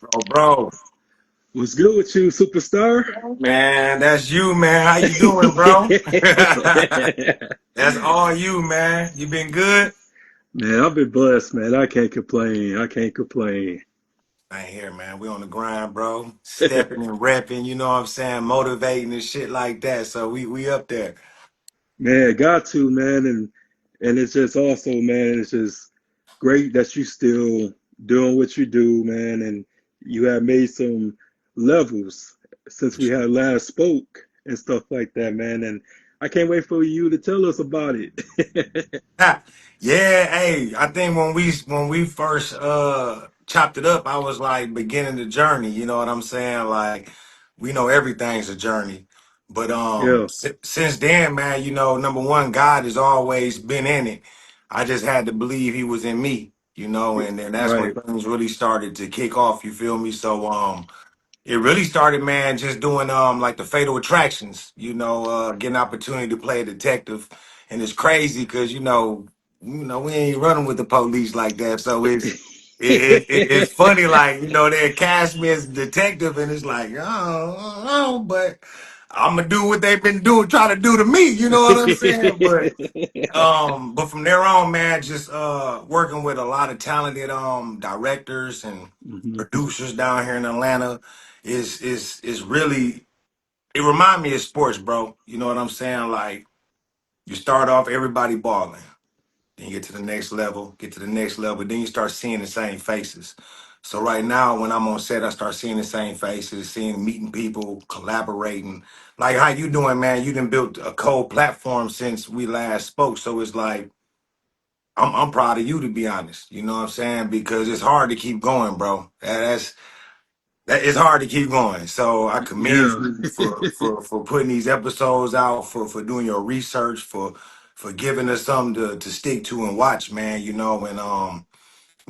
Bro, What's good with you, superstar? man, that's you, man. How you doing, bro? That's all you, man. You been good? Man, I've been blessed, man. I can't complain. I can't complain. I ain't here, man. We on the grind, bro. Stepping and repping, you know what I'm saying? Motivating and shit like that. So we up there. Man, got to, man, and it's just also, man, it's just great that you still doing what you do, man, and you have made some levels since we had last spoke and stuff like that, man. And I can't wait for you to tell us about it. Ha. Yeah, hey, I think when we first chopped it up, I was like beginning the journey, you know what I'm saying? Like we know everything's a journey. But Yeah, since then, man, you know, number one, God has always been in it. I just had to believe he was in me, you know, and then that's when right. things really started to kick off, you feel me? So it really started, man, just doing like the fatal attractions, you know, getting opportunity to play a detective. And it's crazy because we ain't running with the police like that. So it's funny, like, they cast me as a detective and it's like, oh, but I'm gonna do what they've been doing, trying to do to me, you know what I'm saying? But from there on, man, just working with a lot of talented directors and Mhm. producers down here in Atlanta is really, it remind me of sports, bro. You know what I'm saying? Like you start off everybody balling, then you get to the next level, get to the next level, then you start seeing the same faces. So right now, when I'm on set, I start seeing the same faces, meeting people, collaborating. Like how you doing, man? You done built a cold platform since we last spoke. So it's like I'm proud of you, to be honest. You know what I'm saying? Because it's hard to keep going, bro. That it's hard to keep going. So I commend Yeah. you for putting these episodes out, for doing your research, for giving us something to stick to and watch, man. You know, and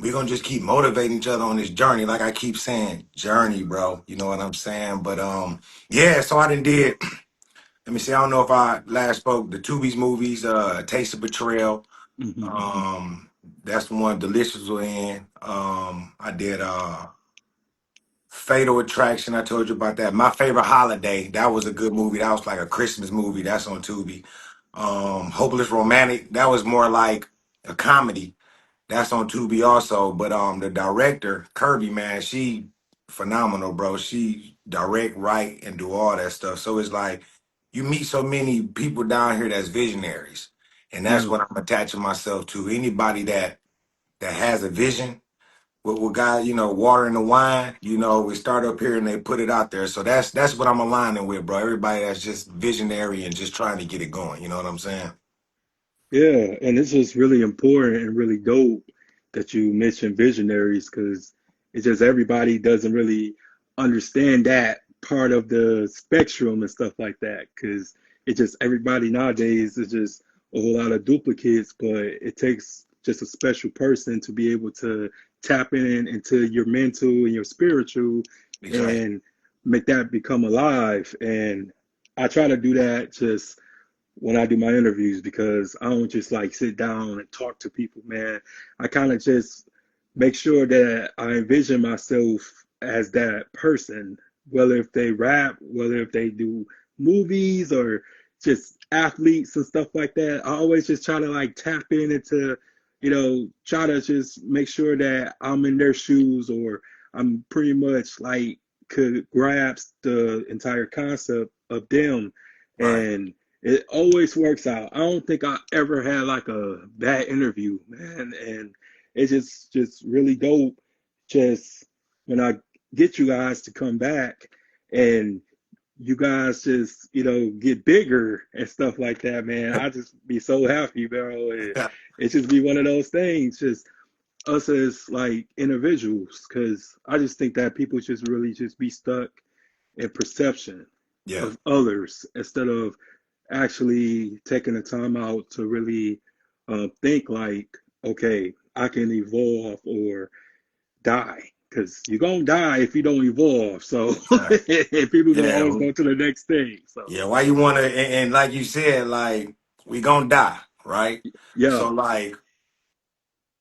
we're gonna just keep motivating each other on this journey. Like I keep saying, journey, bro. You know what I'm saying? But yeah. So I done did. Let me see. I don't know if I last spoke the Tubi's movies. Taste of Betrayal. Mhm. Um, that's the one Delicious was in. I did Fatal Attraction. I told you about that. My Favorite Holiday. That was a good movie. That was like a Christmas movie. That's on Tubi. Hopeless Romantic. That was more like a comedy. That's on Tubi also. But the director Kirby, man, she phenomenal, bro. She direct, write, and do all that stuff. So it's like you meet so many people down here that's visionaries, and that's Yeah. what I'm attaching myself to. Anybody that has a vision with God, watering the wine, we start up here and they put it out there. So that's what I'm aligning with, bro. Everybody that's just visionary and just trying to get it going. You know what I'm saying? Yeah, and it's just really important and really dope that you mentioned visionaries because it's just everybody doesn't really understand that part of the spectrum and stuff like that because it just everybody nowadays is just a whole lot of duplicates, but it takes just a special person to be able to tap in into your mental and your spiritual Exactly. and make that become alive. And I try to do that just when I do my interviews because I don't just like sit down and talk to people, man. I kind of just make sure that I envision myself as that person, whether if they rap, whether if they do movies or just athletes and stuff like that. I always just try to like tap in into, try to just make sure that I'm in their shoes or I'm pretty much like could grasp the entire concept of them Right. and it always works out. I don't think I ever had like a bad interview, man. And it's just really dope just when I get you guys to come back and you guys just, get bigger and stuff like that, man. I just be so happy, bro. It just be one of those things, just us as like individuals, because I just think that people just really just be stuck in perception Yeah. of others instead of actually taking the time out to really think like, okay, I can evolve or die. Because you're going to die if you don't evolve. So Right. people going to Yeah. always go to the next thing. So, Yeah. Why you want to, and like you said, like we gonna die, right? yeah, So like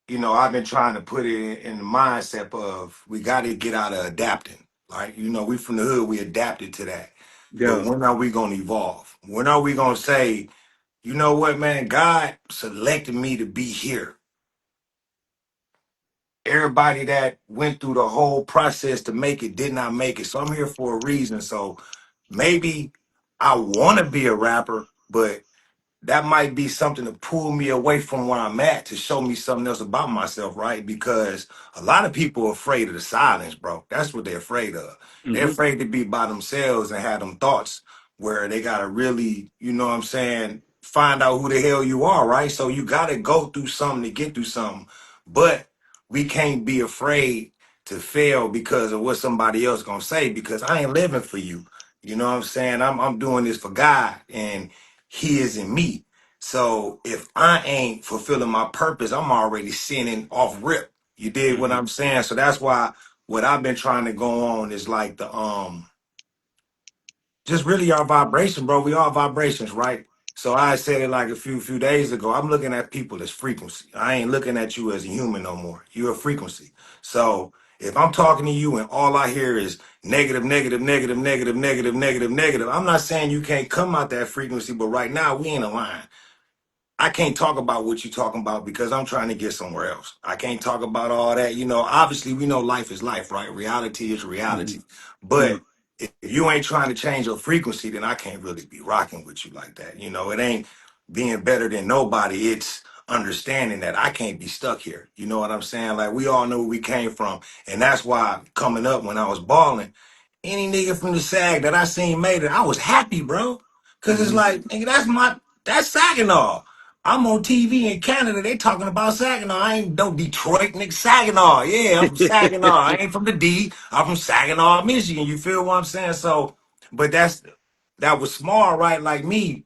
I've been trying to put it in the mindset of we got to get out of adapting. Like, we from the hood, we adapted to that. But Yeah. when are we going to evolve? When are we going to say, you know what, man, God selected me to be here. Everybody that went through the whole process to make it did not make it. So I'm here for a reason. So maybe I want to be a rapper, but that might be something to pull me away from where I'm at to show me something else about myself, right? Because a lot of people are afraid of the silence, bro. That's what they're afraid of. They're Hmm. afraid to be by themselves and have them thoughts where they gotta really, what I'm saying, find out who the hell you are, right? So you gotta go through something to get through something. But we can't be afraid to fail because of what somebody else gonna say, because I ain't living for you. You know what I'm saying? I'm doing this for God and he is in me. So if I ain't fulfilling my purpose, I'm already sinning off rip. You did what Hmm. I'm saying? So that's why what I've been trying to go on is like the just really our vibration, bro. We all vibrations, right? So I said it like a few days ago. I'm looking at people as frequency. I ain't looking at you as a human no more. You're a frequency. So if I'm talking to you and all I hear is negative, negative, negative, negative, negative, negative, negative, I'm not saying you can't come out that frequency, but right now we ain't aligned. I can't talk about what you're talking about because I'm trying to get somewhere else. I can't talk about all that. Obviously we know life is life, right? Reality is Hmm. reality. Yeah. But if you ain't trying to change your frequency, then I can't really be rocking with you like that. It ain't being better than nobody. It's understanding that I can't be stuck here. You know what I'm saying? Like we all know where we came from. And that's why coming up when I was balling, any nigga from the SAG that I seen made it, I was happy, bro. Cause it's Hmm. like, nigga, that's Saginaw. I'm on TV in Canada. They talking about Saginaw. I ain't no Detroit, nigga. Saginaw. Yeah, I'm from Saginaw. I ain't from the D. I'm from Saginaw, Michigan. You feel what I'm saying? So, but that was small, right? Like me,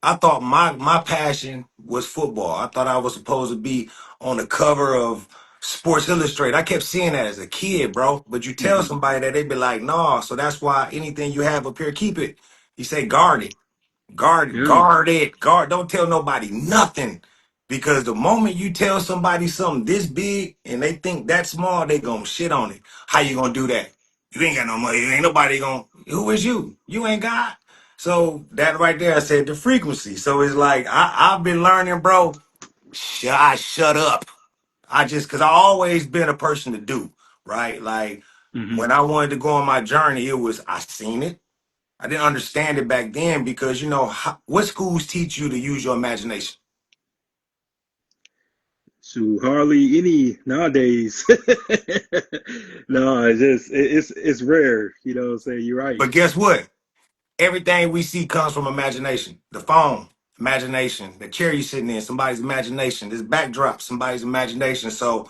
I thought my passion was football. I thought I was supposed to be on the cover of Sports Illustrated. I kept seeing that as a kid, bro. But you tell Hmm. somebody that, they be like, "No." So that's why anything you have up here, keep it. You say guard it. Yeah. Guard it. Guard. Don't tell nobody nothing. Because the moment you tell somebody something this big and they think that small, they gonna shit on it. How you gonna do that? You ain't got no money. Ain't nobody gonna. Who is you? You ain't God. So that right there, I said the frequency. So it's like I've been learning, bro. Shut up. Cause I always been a person to do, right? Like Hmm. when I wanted to go on my journey, it was I seen it. I didn't understand it back then because what schools teach you to use your imagination. So hardly any nowadays. No, it's rare. You know what I'm saying? You're right. But guess what? Everything we see comes from imagination. The phone, imagination. The chair you're sitting in, somebody's imagination. This backdrop, somebody's imagination. So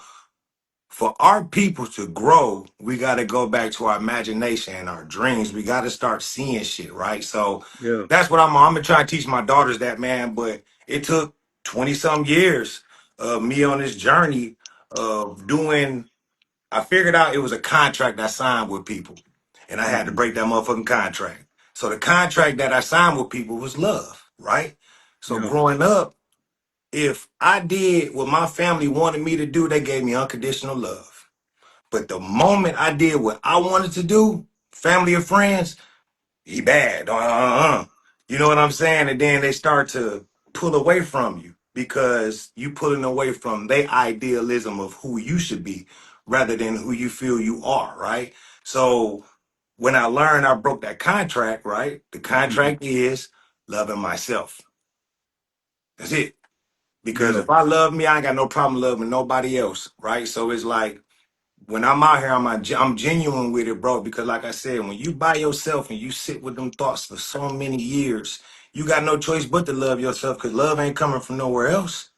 for our people to grow, we got to go back to our imagination and our dreams. We got to start seeing shit, right? So Yeah. that's what I'm gonna try to teach my daughters that, man. But it took 20 some years of me on this journey of doing. I figured out it was a contract I signed with people, and I had to Hmm. break that motherfucking contract. So the contract that I signed with people was love, right? So Yeah. growing up, if I did what my family wanted me to do, they gave me unconditional love. But the moment I did what I wanted to do, family or friends, he bad. You know what I'm saying? And then they start to pull away from you because you pulling away from their idealism of who you should be rather than who you feel you are, right? So when I learned I broke that contract, right? The Hmm. contract is loving myself. That's it. Because Yeah. if I love me, I ain't got no problem loving nobody else, right? So it's like when I'm out here, I'm genuine with it, bro. Because like I said, when you by yourself and you sit with them thoughts for so many years, you got no choice but to love yourself. Because love ain't coming from nowhere else.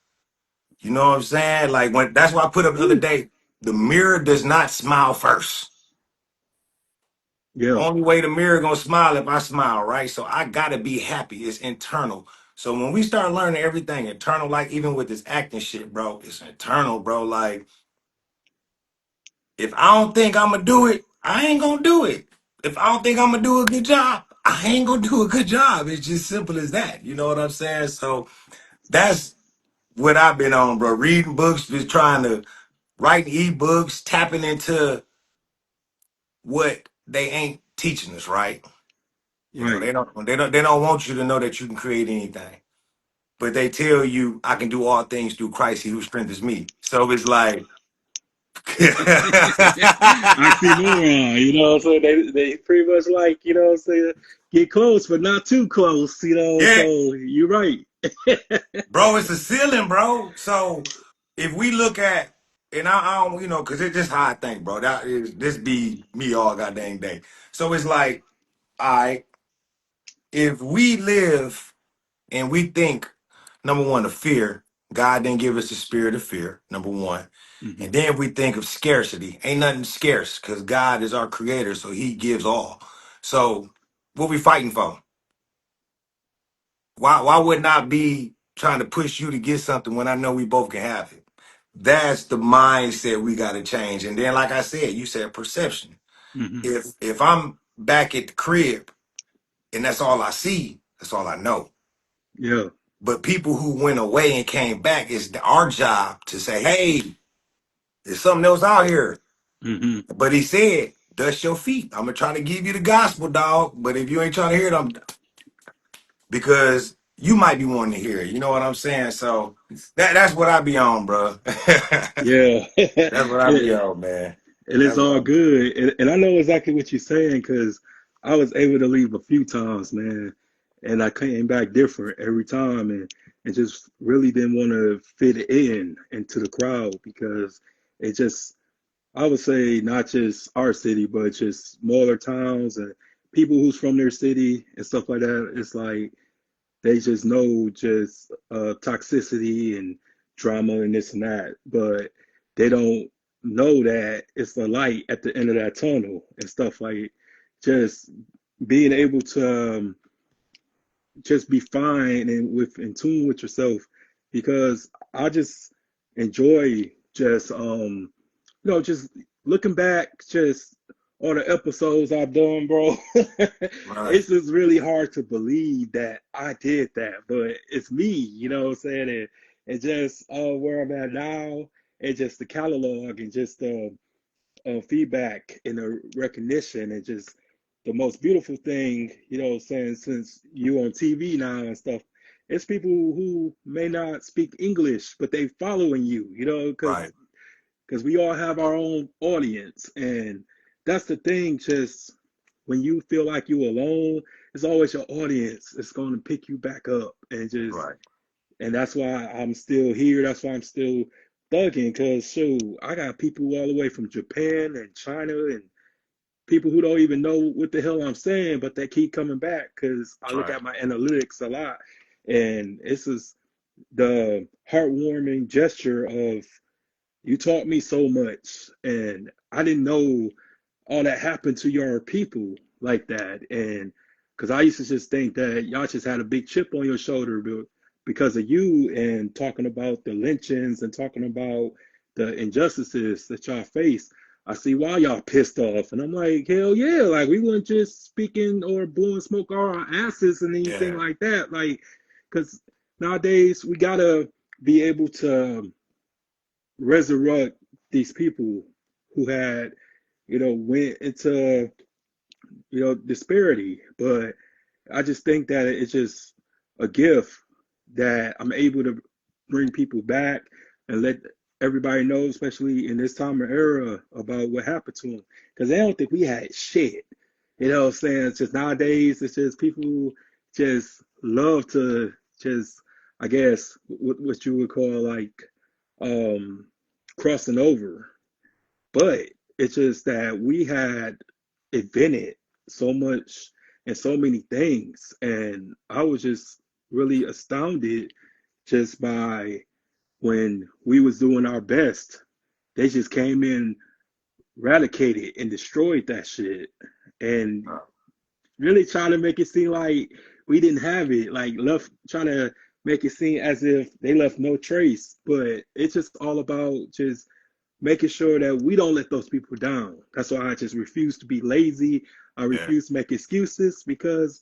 You know what I'm saying? Like when that's why I put up the other Woo. day. The mirror does not smile first. Yeah. Only way the mirror gonna smile if I smile, right? So I gotta be happy. It's internal. So when we start learning everything internal, like even with this acting shit, bro, it's internal, bro. Like if I don't think I'm gonna do it, I ain't gonna do it. If I don't think I'm gonna do a good job, I ain't gonna do a good job. It's just simple as that. You know what I'm saying? So that's what I've been on, bro. Reading books, just trying to write ebooks, tapping into what they ain't teaching us, right? You know, Right. they don't want you to know that you can create anything. But they tell you I can do all things through Christ, he who strengthens me. So it's like Oxymoron, you know what I'm saying? They pretty much like, you know what I'm saying, get close, but not too close, you know, yeah, so you're right. bro, it's the ceiling, bro. So if we look at, and I don't, because it's just how I think, bro. That is this be me all goddamn day. So it's like, all right, if we live and we think, number one, of fear, God didn't give us the spirit of fear, number one. Hmm. And then we think of scarcity. Ain't nothing scarce because God is our creator, so he gives all. So what we fighting for? Why wouldn't I be trying to push you to get something when I know we both can have it? That's the mindset we got to change. And then, like I said, you said perception. Hmm. If I'm back at the crib and that's all I see, that's all I know. Yeah. But people who went away and came back, it's our job to say, hey, there's something else out here. Hmm. But he said, dust your feet. I'm gonna try to give you the gospel, dog. But if you ain't trying to hear it, because you might be wanting to hear it. You know what I'm saying? So that's what I be on, bro. Yeah. That's what I be on, man. And it's That's what all I be. good. And I know exactly what you're saying because I was able to leave a few times, man. And I came back different every time and just really didn't want to fit in into the crowd because it just, I would say, not just our city, but just smaller towns and people who's from their city and stuff like that. It's like they just know just toxicity and drama and this and that, but they don't know that it's a light at the end of that tunnel and stuff like just being able to just be fine and with in tune with yourself because I just enjoy just just looking back just on the episodes I've done, bro. Right, It's just really hard to believe that I did that, but it's me, you know what I'm saying? And just where I'm at now, and just the catalog and just feedback and the recognition and just the most beautiful thing, you know, saying since you on TV now and stuff, it's people who may not speak English, but they following you, you know, right, because we all have our own audience, and that's the thing. Just when you feel like you're alone, it's always your audience. It's going to pick you back up, and just right, and that's why I'm still here. That's why I'm still thugging. Cause shoot, I got people all the way from Japan and China and people who don't even know what the hell I'm saying, but they keep coming back because I look right, at my analytics a lot, and this is the heartwarming gesture of you taught me so much, and I didn't know all that happened to your people like that. And because I used to just think that y'all just had a big chip on your shoulder because of you and talking about the lynchings and talking about the injustices that y'all face. I see why y'all pissed off. And I'm like, hell yeah, like we weren't just speaking or blowing smoke on our asses and anything yeah, like that. Like, because nowadays we gotta be able to resurrect these people who had, went into, disparity. But I just think that it's just a gift that I'm able to bring people back and let everybody know, especially in this time of era, about what happened to them. Because they don't think we had shit. You know what I'm saying? It's just nowadays, it's just people just love to just, I guess, what you would call like um, crossing over. But it's just that we had invented so much and so many things. And I was just really astounded just by when we was doing our best. They just came in, eradicated and destroyed that shit. And uh, really trying to make it seem like we didn't have it, like left trying to make it seem as if they left no trace. But it's just all about just making sure that we don't let those people down. That's why I just refuse to be lazy. I yeah, refuse to make excuses because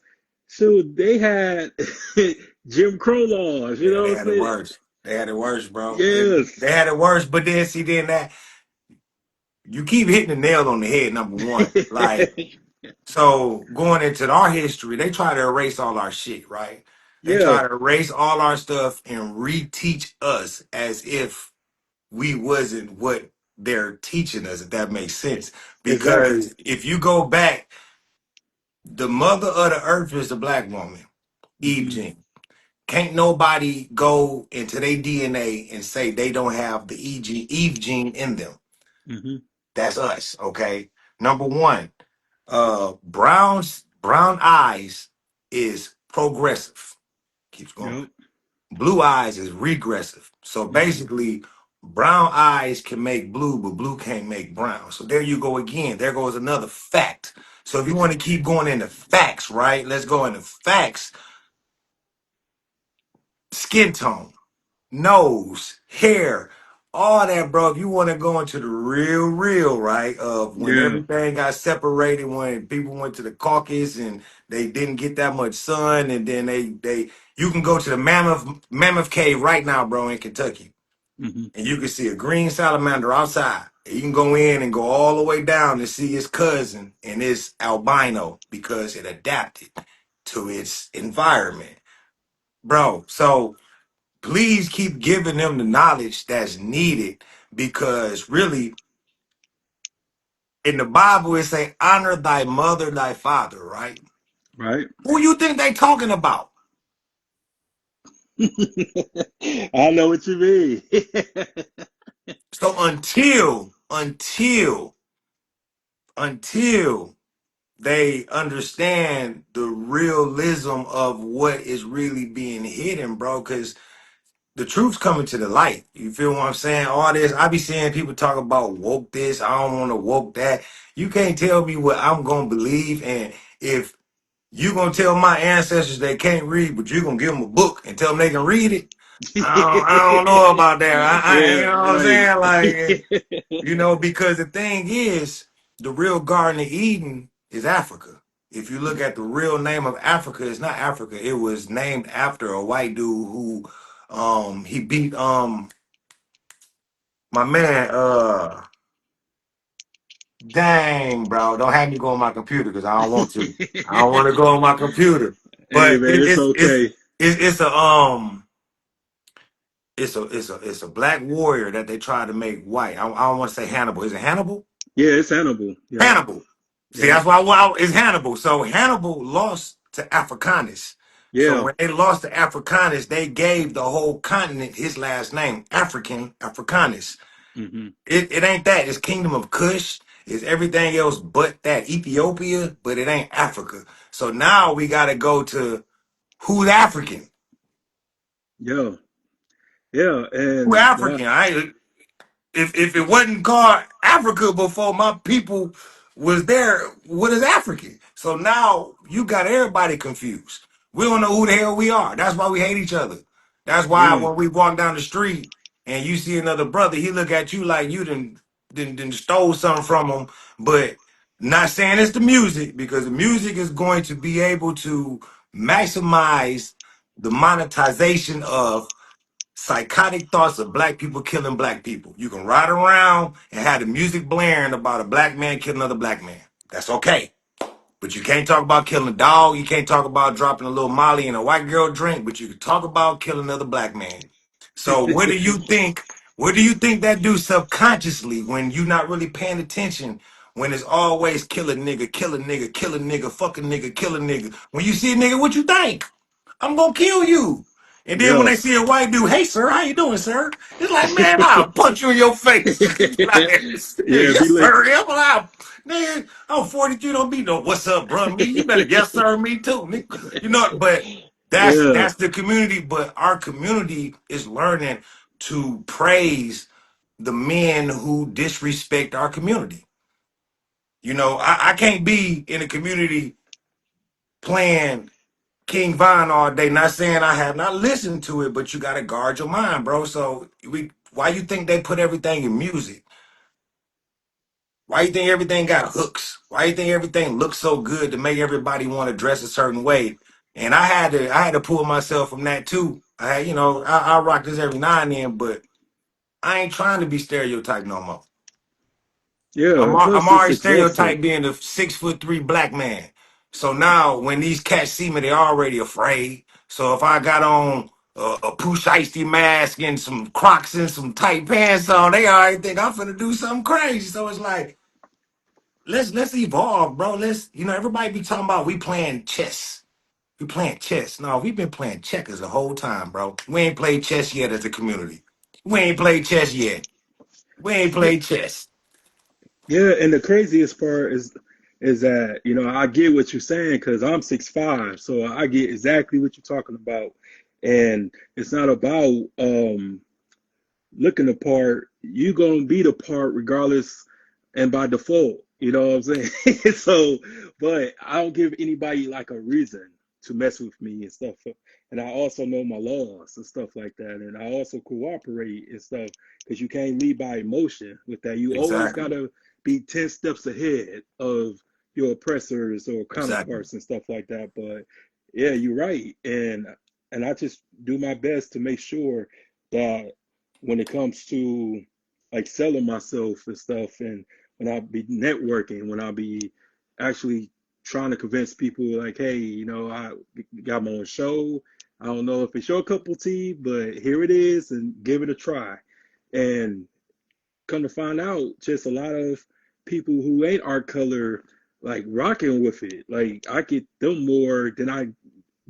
shoot, they had Jim Crow laws, you yeah. know They what I'm had it saying? worse. They had it worse, bro. They Yes. had it worse, but then see, then that you keep hitting the nail on the head. Number one, like so going into our history, they try to erase all our shit, right? They Yeah, try to erase all our stuff and reteach us as if we wasn't what they're teaching us, if that makes sense. exactly. Because if you go back, the mother of the earth is the black woman, Eve Hmm. gene. Can't nobody go into their DNA and say they don't have the Eve gene in them. Hmm. That's us, okay? Number one, brown eyes is progressive. Keeps going. Yep. Blue eyes is regressive. So Hmm. basically, brown eyes can make blue, but blue can't make brown. So there you go again. There goes another fact. So if you want to keep going into facts, right? Let's go into facts. Skin tone, nose, hair, all that, bro. If you want to go into the real, right, of when Yeah. everything got separated, when people went to the caucus and they didn't get that much sun, and then they you can go to the Mammoth Cave right now, bro, in Kentucky, Hmm. and you can see a green salamander outside. And you can go in and go all the way down and see his cousin, and it's albino because it adapted to its environment, bro. So please keep giving them the knowledge that's needed because really in the Bible it say honor thy mother, thy father, right? Right. Who you think they talking about? I know what you mean. So until they understand the realism of what is really being hidden, bro, because the truth's coming to the light. You feel what I'm saying? All this, I be seeing people talk about woke this, I don't want to woke that. You can't tell me what I'm gonna believe, and if you gonna tell my ancestors they can't read, but you gonna give them a book and tell them they can read it, I don't know about that. You Yeah, know what I'm right. saying? Like, because the thing is, the real Garden of Eden is Africa. If you look at the real name of Africa, it's not Africa. It was named after a white dude who he beat my man dang bro, don't have me go on my computer because I don't want to. I don't want to go on my computer. Hey But man, it's okay. it's a it's a black warrior that they tried to make white. I don't want to say Hannibal. Is it Hannibal? Yeah, it's Hannibal. Yep. Hannibal. See, Yep. that's why wow is Hannibal. So Hannibal lost to Africanus. So Yeah. when they lost to Africanus, they gave the whole continent his last name, Africanus. Hmm. It ain't that. It's Kingdom of Kush. It's everything else but that. Ethiopia, but it ain't Africa. So now we got to go to who's African. Yeah. Yeah. Who And that. African? If it wasn't called Africa before my people was there, what is African? So now you got everybody confused. We don't know who the hell we are. That's why we hate each other. That's why Yeah. when we walk down the street and you see another brother, he look at you like you didn't stole something from him. But not saying it's the music because the music is going to be able to maximize the monetization of psychotic thoughts of black people killing black people. You can ride around and have the music blaring about a black man killing another black man. That's okay. But you can't talk about killing a dog. You can't talk about dropping a little Molly in a white girl drink, but you can talk about killing another black man. So what do you think? What do you think that do subconsciously when you're not really paying attention? When it's always kill a nigga, kill a nigga, kill a nigga, fuck a nigga, kill a nigga. When you see a nigga, what you think? I'm gonna kill you. And then when Yeah. they see a white dude, hey sir, how you doing, sir? It's like, man, I'll punch you in your face. Like, Yeah. Be yes, like. sir. Yeah, well, man, I'm 43, don't be no what's up, bro. Me, you better yes, sir, me too. Nigga. But Yeah. that's the community. But our community is learning to praise the men who disrespect our community. I can't be in a community playing King Von all day. Not saying I have not listened to it, but you gotta guard your mind, bro. So why you think they put everything in music? Why you think everything got hooks? Why you think everything looks so good to make everybody want to dress a certain way? And I had to pull myself from that too. I rock this every now and then, but I ain't trying to be stereotyped no more. Yeah, and I'm plus it's already exhausting. stereotyped being the 6'3" black man. So now when these cats see me, they already afraid. So if I got on a pooh shiesty mask and some Crocs and some tight pants on, they already think I'm finna do something crazy. So it's like let's evolve, bro. Everybody be talking about we playing chess. We playing chess. No, we've been playing checkers the whole time, bro. We ain't played chess yet as a community. We ain't played chess yet. We ain't Yeah, played chess. yeah, and the craziest part is that I get what you're saying because I'm 6'5", so I get exactly what you're talking about, and it's not about looking the part, you gonna be the part regardless and by default. You know what I'm saying? So, but I don't give anybody like a reason to mess with me and stuff. And I also know my laws and stuff like that. And I also cooperate and stuff because you can't lead by emotion with that. You always Exactly. gotta be 10 steps ahead of your oppressors or Exactly. counterparts and stuff like that. But yeah, you're right. And I just do my best to make sure that when it comes to like selling myself and stuff, and when I be networking, when I be actually trying to convince people like, hey, I got my own show. I don't know if it's your cup of tea, but here it is, and give it a try. And come to find out, just a lot of people who ain't art color like rocking with it. Like I get them more than I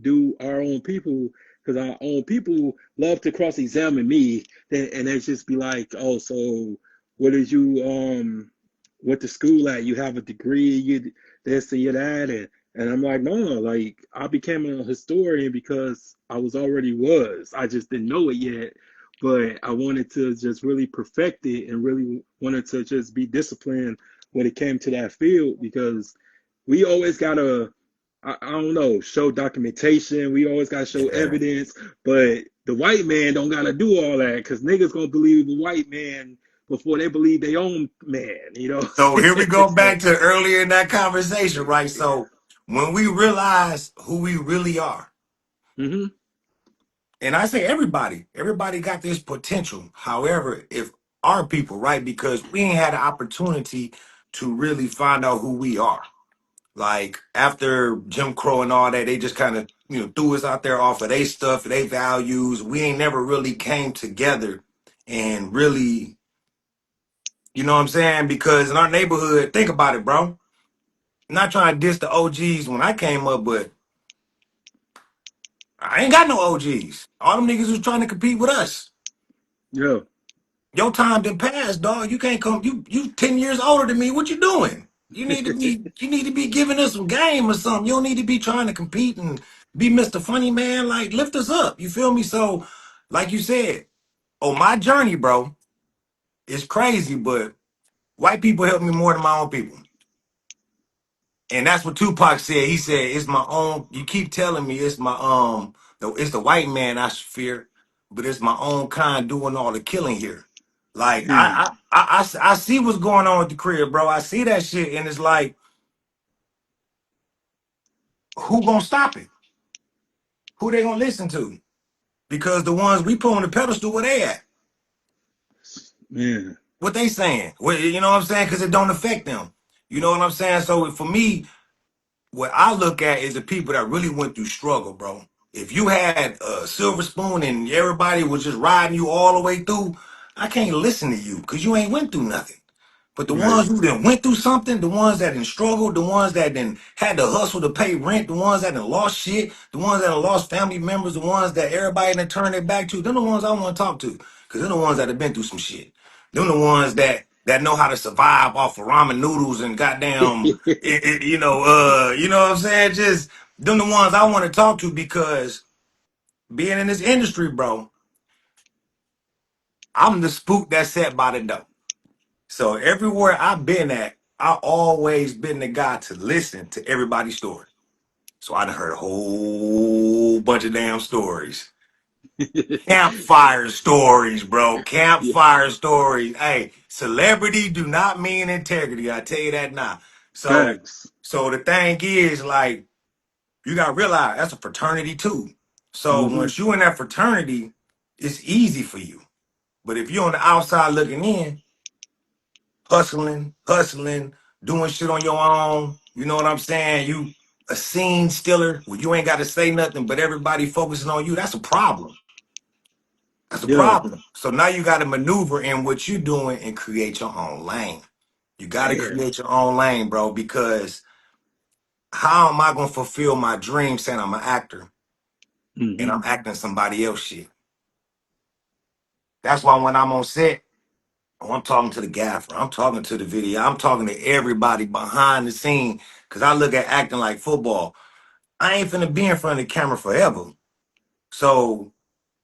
do our own people because our own people love to cross-examine me and they just be like, oh, so what did you went to school at? You have a degree, you this and you that, and I'm like, no, like I became a historian because I just didn't know it yet, but I wanted to just really perfect it and really wanted to just be disciplined when it came to that field because we always gotta I don't know, show documentation. We always gotta show Yeah. evidence, but the white man don't gotta do all that because niggas gonna believe the white man before they believe their own man. So here we go So back to earlier in that conversation, right? So when we realize who we really are, hmm and I say everybody got this potential. However, if our people, right, because we ain't had an opportunity to really find out who we are. Like after Jim Crow and all that, they just kind of threw us out there off of their stuff, their values. We ain't never really came together and really, you know what I'm saying? Because in our neighborhood, think about it, bro. Not trying to diss the OGs when I came up, but I ain't got no OGs. All them niggas was trying to compete with us. yeah, Your time done passed, dog. You can't come. You 10 years older than me. What you doing? You need to be giving us some game or something. You don't need to be trying to compete and be Mr. Funny Man. Like lift us up. You feel me? So, like you said, on my journey, bro, it's crazy, but white people help me more than my own people. And that's what Tupac said. He said, "It's my own. You keep telling me it's it's the white man I should fear, but it's my own kind doing all the killing here. Like mm, I see what's going on with the crib, bro. I see that shit, and it's like, who gonna stop it? Who they gonna listen to? Because the ones we put on the pedestal, where they at? man, What they saying? You know what I'm saying? Because it don't affect them. You know what I'm saying? So for me, what I look at is the people that really went through struggle, bro. If you had a silver spoon and everybody was just riding you all the way through, I can't listen to you because you ain't went through nothing. But the right, ones who then went through something, the ones that then struggled, the ones that then had to hustle to pay rent, the ones that then lost shit, the ones that then lost family members, the ones that everybody then turned their back to, them the ones I want to talk to. Because they're the ones that have been through some shit. Them the ones that know how to survive off of ramen noodles and goddamn you know what I'm saying? Just them the ones I want to talk to because being in this industry, bro, I'm the spook that's set by the door. So everywhere I've been at, I always been the guy to listen to everybody's story. So I done heard a whole bunch of damn stories. Campfire stories, bro. yeah, Campfire stories. Hey, celebrity do not mean integrity. I tell you that now. So, facts, so the thing is, like, you gotta realize that's a fraternity too. So Mm-hmm. once you in that fraternity, it's easy for you. But if you're on the outside looking in, hustling, doing shit on your own, you know what I'm saying? You a scene stiller where you ain't got to say nothing, but everybody focusing on you. That's a problem. That's a Yeah. problem. So now you got to maneuver in what you're doing and create your own lane. You got to Man. create your own lane, bro, because how am I going to fulfill my dream saying I'm an actor and Mm-hmm. I'm acting somebody else shit? That's why when I'm on set, oh, I'm talking to the gaffer, I'm talking to the video, I'm talking to everybody behind the scene because I look at acting like football. I ain't finna be in front of the camera forever. So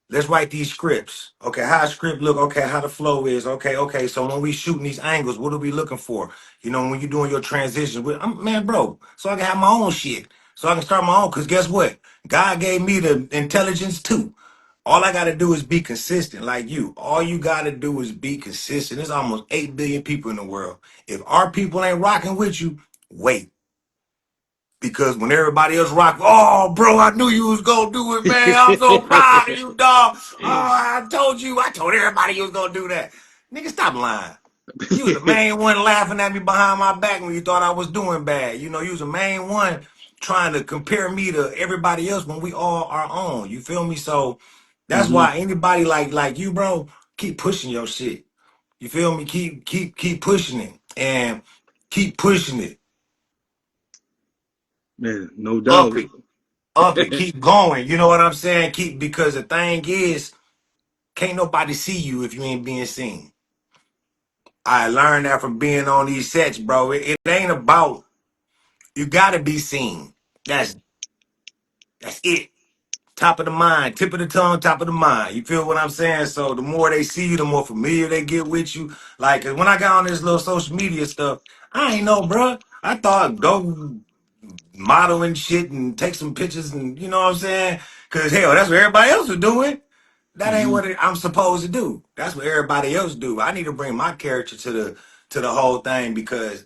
let's write these scripts. Okay, how a script look? Okay, how the flow is? Okay. So when we shooting these angles, what are we looking for? You know, when you're doing your transitions, man, bro, so I can have my own shit, so I can start my own. Cause guess what? God gave me the intelligence too. All I gotta do is be consistent, like you. All you gotta do is be consistent. There's almost 8 billion people in the world. If our people ain't rocking with you, wait. Because when everybody else rock, oh, bro, I knew you was gonna do it, man. I'm so proud of you, dog. Oh, I told everybody you was gonna do that. Nigga, stop lying. You was the main one laughing at me behind my back when you thought I was doing bad. You know, you was the main one trying to compare me to everybody else when we all are on. You feel me? So that's Mm-hmm. why anybody like you, bro, keep pushing your shit. You feel me? Keep pushing it and keep pushing it. Man, no Up doubt. it. Up it, keep going. You know what I'm saying? Keep because the thing is, can't nobody see you if you ain't being seen. I learned that from being on these sets, bro. It ain't about you gotta be seen. That's it. Top of the mind, tip of the tongue, top of the mind. You feel what I'm saying? So the more they see you, the more familiar they get with you. Like 'cause when I got on this little social media stuff, I ain't know, bro. I thought go model and shit and take some pictures and you know what I'm saying? Cause hell, that's what everybody else is doing. That ain't Mm-hmm. what I'm supposed to do. That's what everybody else do. I need to bring my character to the whole thing because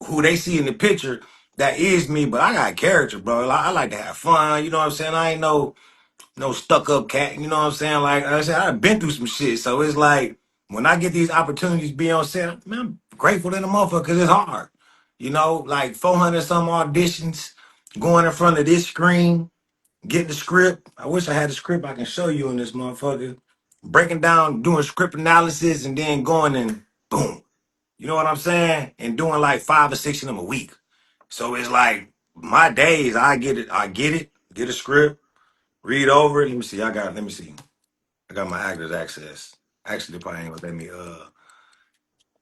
who they see in the picture, that is me. But I got character, bro. I like to have fun. You know what I'm saying? I ain't no stuck up cat. You know what I'm saying? Like I said, I've been through some shit. So it's like when I get these opportunities to be on set, man, I'm grateful to the motherfucker because it's hard. You know, like 400 some auditions, going in front of this screen, getting the script. I wish I had the script I can show you in this motherfucker. Breaking down, doing script analysis, and then going and boom. You know what I'm saying? And doing like 5 or 6 of them a week. So it's like my days, get a script, read over it. Let me see. I got my actor's access. Actually, they probably ain't gonna let me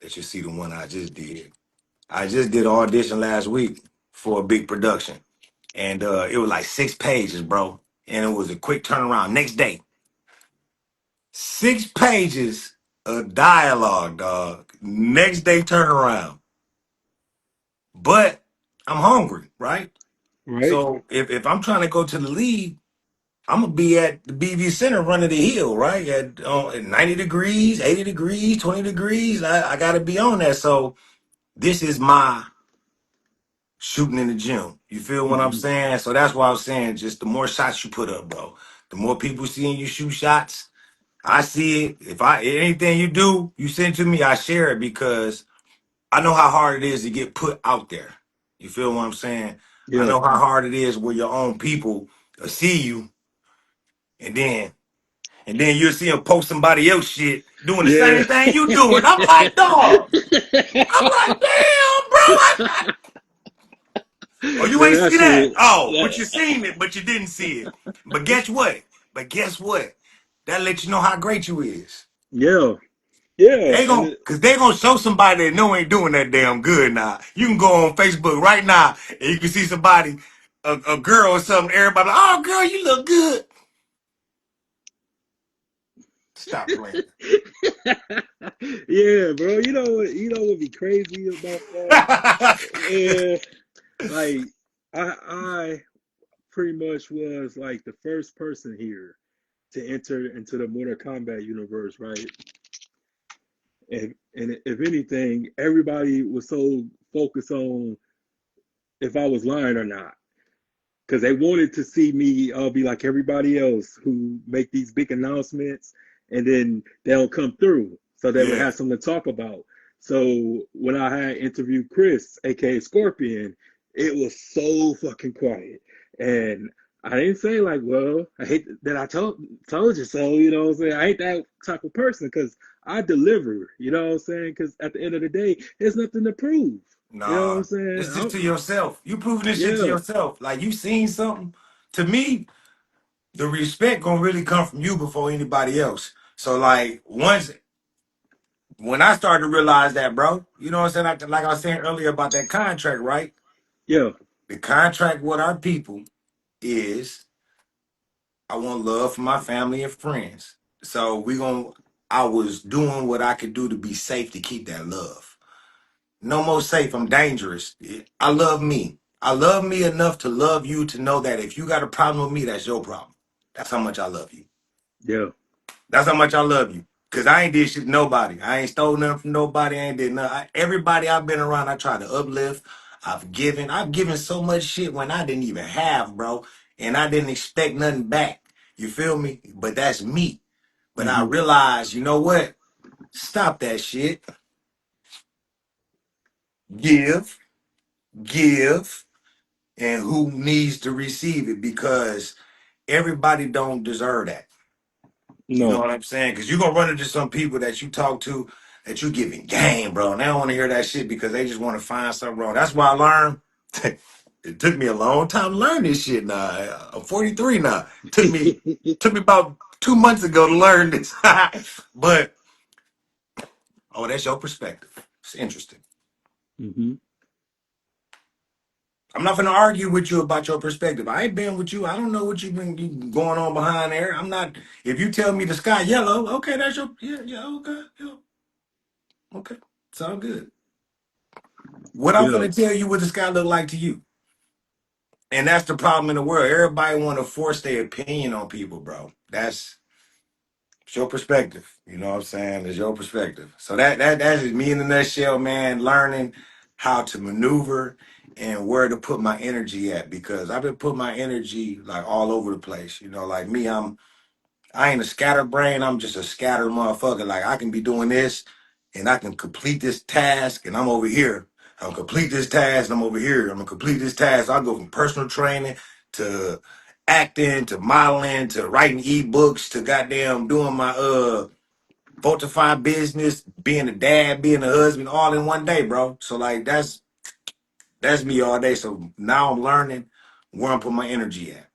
let you see the one I just did. I just did an audition last week for a big production. And it was like 6 pages, bro. And it was a quick turnaround. Next day, 6 pages of dialogue, dog. Next day turnaround. But I'm hungry, right? Right? So if I'm trying to go to the league, I'm gonna be at the BV Center running the hill, right? At 90 degrees, 80 degrees, 20 degrees. I gotta be on that. So this is my shooting in the gym. You feel what I'm Mm-hmm. saying? So that's why I'm saying just the more shots you put up, bro. The more people seeing you shoot shots, I see it. If I anything you do, you send to me, I share it because I know how hard it is to get put out there. You feel what I'm saying? I Yeah. know how hard it is where your own people see you and then you'll see them post somebody else shit doing the Yeah. same thing you doing. I'm like, dog. I'm like, damn, bro. Oh, you Man, ain't that see that? shit. Oh, but you That, seen it, but you didn't see it. But guess what? That lets you know how great you is. yeah. Yeah. And Cause they gonna show somebody that know ain't doing that damn good now. You can go on Facebook right now and you can see somebody, a girl or something, everybody like, oh girl, you look good. Stop playing. yeah, bro. You know what would be crazy about that? Yeah. Like I pretty much was like the first person here to enter into the Mortal Kombat universe, right? And if anything, everybody was so focused on if I was lying or not. because they wanted to see me be like everybody else who make these big announcements and then they don't come through. So they would Yeah. have something to talk about. So when I had interviewed Chris, aka Scorpion, it was so fucking quiet. And I didn't say like, well, I hate that I told you so, you know what I'm saying? I ain't that type of person because I deliver, you know what I'm saying? Because at the end of the day, there's nothing to prove. You know what I'm Nah, saying? it's just to yourself. You proving this shit to Yeah, yourself. Like you seen something. To me, the respect gonna really come from you before anybody else. So like once when I started to realize that, bro, you know what I'm saying? Like I was saying earlier about that contract, right? yeah, The contract with our people is I want love from my family and friends. So we gonna I was doing what I could do to be safe to keep that love. No more safe. I'm dangerous. I love me. I love me enough to love you to know that if you got a problem with me, that's your problem. That's how much I love you. yeah. That's how much I love you. Cause I ain't did shit to nobody. I ain't stole nothing from nobody. I ain't did nothing. Everybody I've been around, I try to uplift. I've given. I've given so much shit when I didn't even have, bro. And I didn't expect nothing back. You feel me? But that's me. But I Hmm. realized, you know what? Stop that shit. Give, give, and who needs to receive it because everybody don't deserve that. You know No. what I'm saying? Because you're gonna run into some people that you talk to that you giving game, bro, and they don't want to hear that shit because they just want to find something wrong. That's why I learned. It took me a long time to learn this shit. Now I'm 43 now. Took me about 2 months ago to learn this. But oh, that's your perspective. It's interesting. Hmm. I'm not gonna argue with you about your perspective. I ain't been with you. I don't know what you've been going on behind there. I'm not. If you tell me the sky yellow, okay, that's your yeah, okay, yeah, okay, it's all good. What I'm Yeah. gonna tell you what the sky look like to you, and that's the problem in the world. Everybody want to force their opinion on people, bro. That's it's your perspective. You know what I'm saying? It's your perspective. So that's just me in a nutshell, man. Learning how to maneuver and where to put my energy at because I've been putting my energy like all over the place. You know, like me, I ain't a scatterbrain. I'm just a scattered motherfucker. Like I can be doing this and I can complete this task and I'm over here. I'll complete this task and I'm over here. I'm gonna complete this task. I'll go from personal training to acting to modeling to writing ebooks to goddamn doing my Fortify business, being a dad, being a husband, all in one day, bro. So like that's me all day. So now I'm learning where I'm putting my energy at.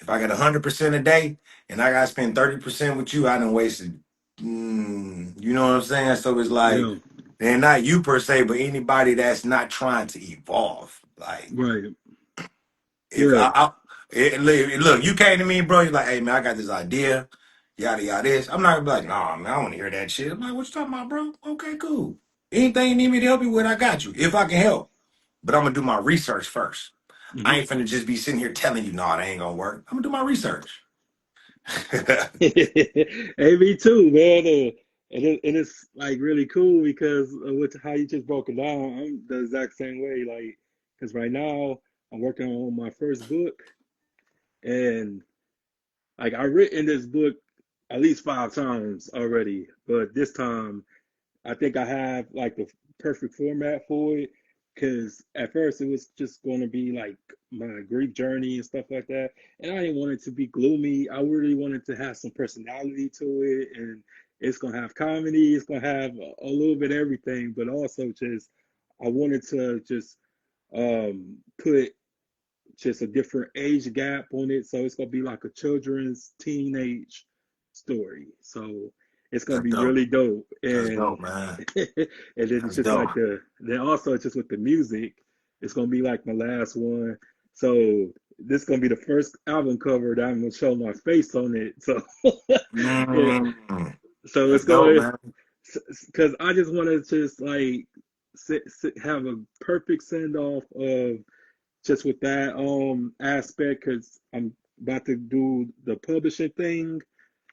If I got 100% a day and I got to spend 30% with you, I done wasted. You know what I'm saying? So it's like, Yeah. and not you per se, but anybody that's not trying to evolve. Like, Right. if Yeah. look, you came to me, bro, you're like, hey, man, I got this idea, yada, yada, this. I'm not gonna be like, nah, man, I don't want to hear that shit. I'm like, what you talking about, bro? Okay, cool. Anything you need me to help you with, I got you, if I can help. But I'm gonna do my research first. I Hmm. ain't finna just be sitting here telling you, nah, that ain't gonna work. I'm gonna do my research. Hey, me too, man. And it's like really cool because of how you just broke it down. I'm the exact same way. Like, because right now I'm working on my first book, and like I've written this book at least 5 times already, but this time I think I have like the perfect format for it because at first it was just going to be like my grief journey and stuff like that. And I didn't want it to be gloomy. I really wanted to have some personality to it. And it's going to have comedy, it's going to have a little bit of everything, but also just, I wanted to just put just a different age gap on it. So it's gonna be like a children's teenage story. So it's gonna That's be dope. really dope. That's And dope, man. and then it's That's just dope. like then also just with the music, it's gonna be like my last one. So this is gonna be the first album cover that I'm gonna show my face on it. So yeah, Mm, so that's it's dope, gonna man. because I just want to just like have a perfect send off of just with that aspect because I'm about to do the publishing thing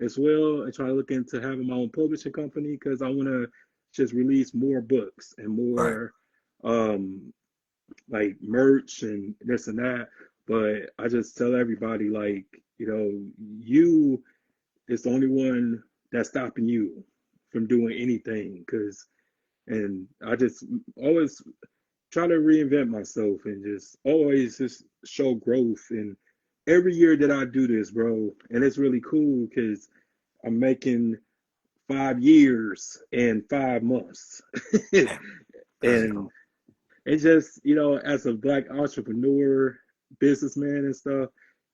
as well and try to look into having my own publishing company because I want to just release more books and Right. more um like merch and this and that. But I just tell everybody, like, you know, you is the only one that's stopping you from doing anything. And I just always try to reinvent myself and just always just show growth. And every year that I do this, bro, and it's really cool because I'm making 5 years and 5 months. Man, let's And go. it's just, as a black entrepreneur, businessman and stuff,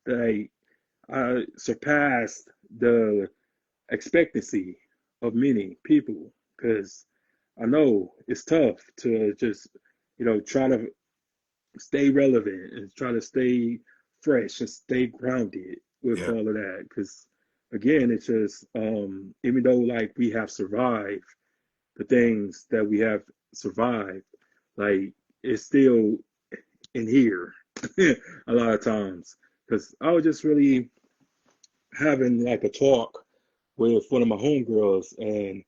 like I surpassed the expectancy of many people because I know it's tough to just, try to stay relevant and try to stay fresh and stay grounded with Yeah. all of that. Because again, it's just, even though like we have survived the things that we have survived, like it's still in here a lot of times. Because I was just really having like a talk with one of my homegirls, and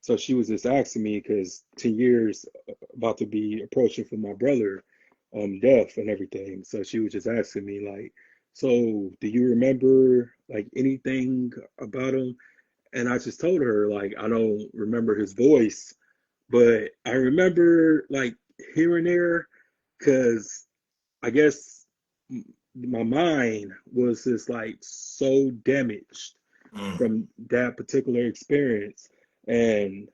so she was just asking me because 10 years about to be approaching for my brother, death and everything. So she was just asking me like, so do you remember like anything about him? And I just told her like I don't remember his voice, but I remember like here and there because I guess my mind was just like so damaged Mm, from that particular experience. And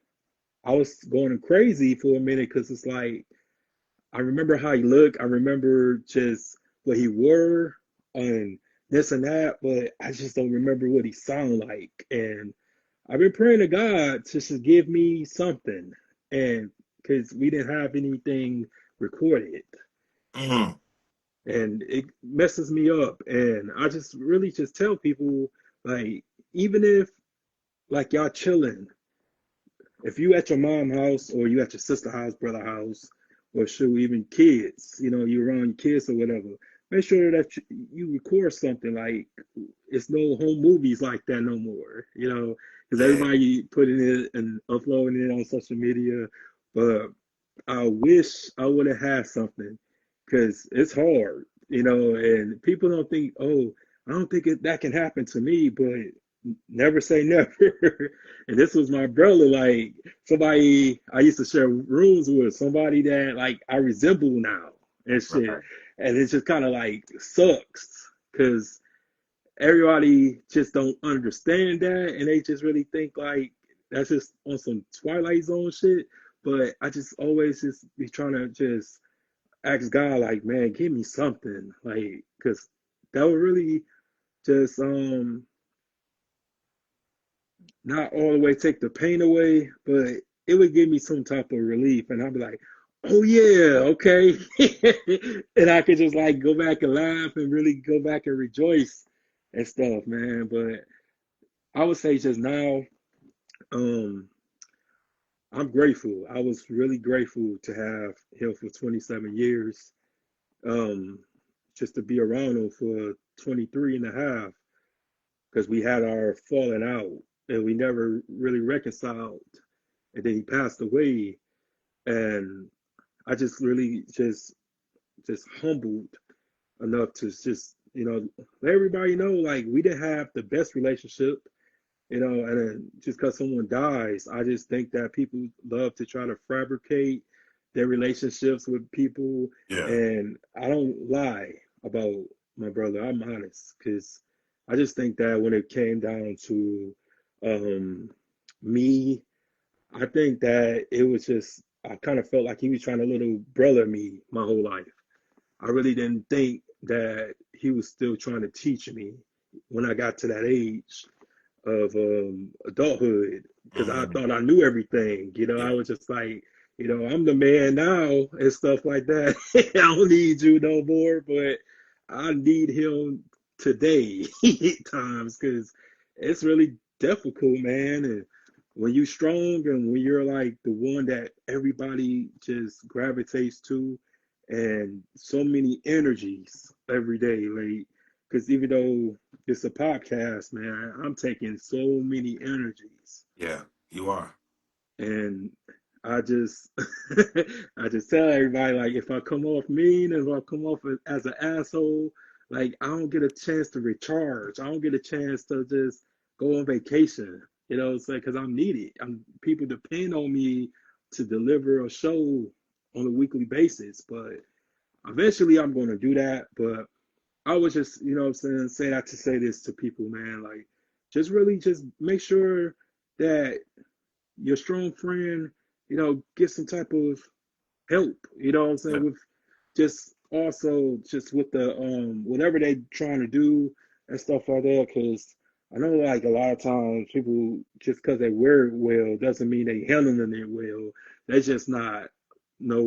I was going crazy for a minute because it's like I remember how he looked, I remember just what he wore and this and that, but I just don't remember what he sounded like. And I've been praying to God to just give me something, and because we didn't have anything recorded, mm, and it messes me up. And I just really just tell people like, even if like y'all chilling, if you at your mom house or you at your sister house, brother house, or shoot, even kids, you around your kids or whatever, make sure that you record something. Like it's no home movies like that no more, because yeah. everybody putting it and uploading it on social media. But I wish I would have had something because it's hard, and people don't think, oh, I don't think that can happen to me, but never say never. And this was my brother, like somebody I used to share rooms with, somebody that like I resemble now and shit. Right. And it just kind of like sucks because everybody just don't understand that, and they just really think like that's just on some Twilight Zone shit. But I just always just be trying to just ask God, like, man, give me something, like, because that would really just not all the way take the pain away, but it would give me some type of relief, and I'd be like, oh yeah, okay, and I could just like go back and laugh and really go back and rejoice and stuff, man. But I would say just now, um, I'm grateful. I was really grateful to have him for 27 years. Um, just to be around him for 23 and a half, because we had our falling out and we never really reconciled. And then he passed away. And I just really just humbled enough to just, let everybody know like we didn't have the best relationship. And then just because someone dies, I just think that people love to try to fabricate their relationships with people. Yeah. And I don't lie about my brother. I'm honest because I just think that when it came down to um, me, I think that it was just, I kind of felt like he was trying to little brother me my whole life. I really didn't think that he was still trying to teach me when I got to that age of adulthood because I Mm, thought I knew everything. I yeah. was just like, I'm the man now and stuff like that. I don't need you no more, but I need him today times because it's really difficult, man. And when you're strong and when you're like the one that everybody just gravitates to, and so many energies every day, like, because even though it's a podcast, man, I'm taking so many energies. Yeah. You are. And I just I just tell everybody like if I come off mean, if I come off as an asshole, Like I don't get a chance to recharge. I don't get a chance to just go on vacation. You know what I'm saying? Because I'm needed. People depend on me to deliver a show on a weekly basis. But eventually I'm going to do that. But I was just, you know what I'm saying, say that to say this to people, man. Like, just really just make sure that your strong friend, get some type of help, you know what I'm saying, Yeah. with just also just with the whatever they trying to do and stuff like that. Cause I know like a lot of times people just because they wear it well doesn't mean they handling it well. That's just not no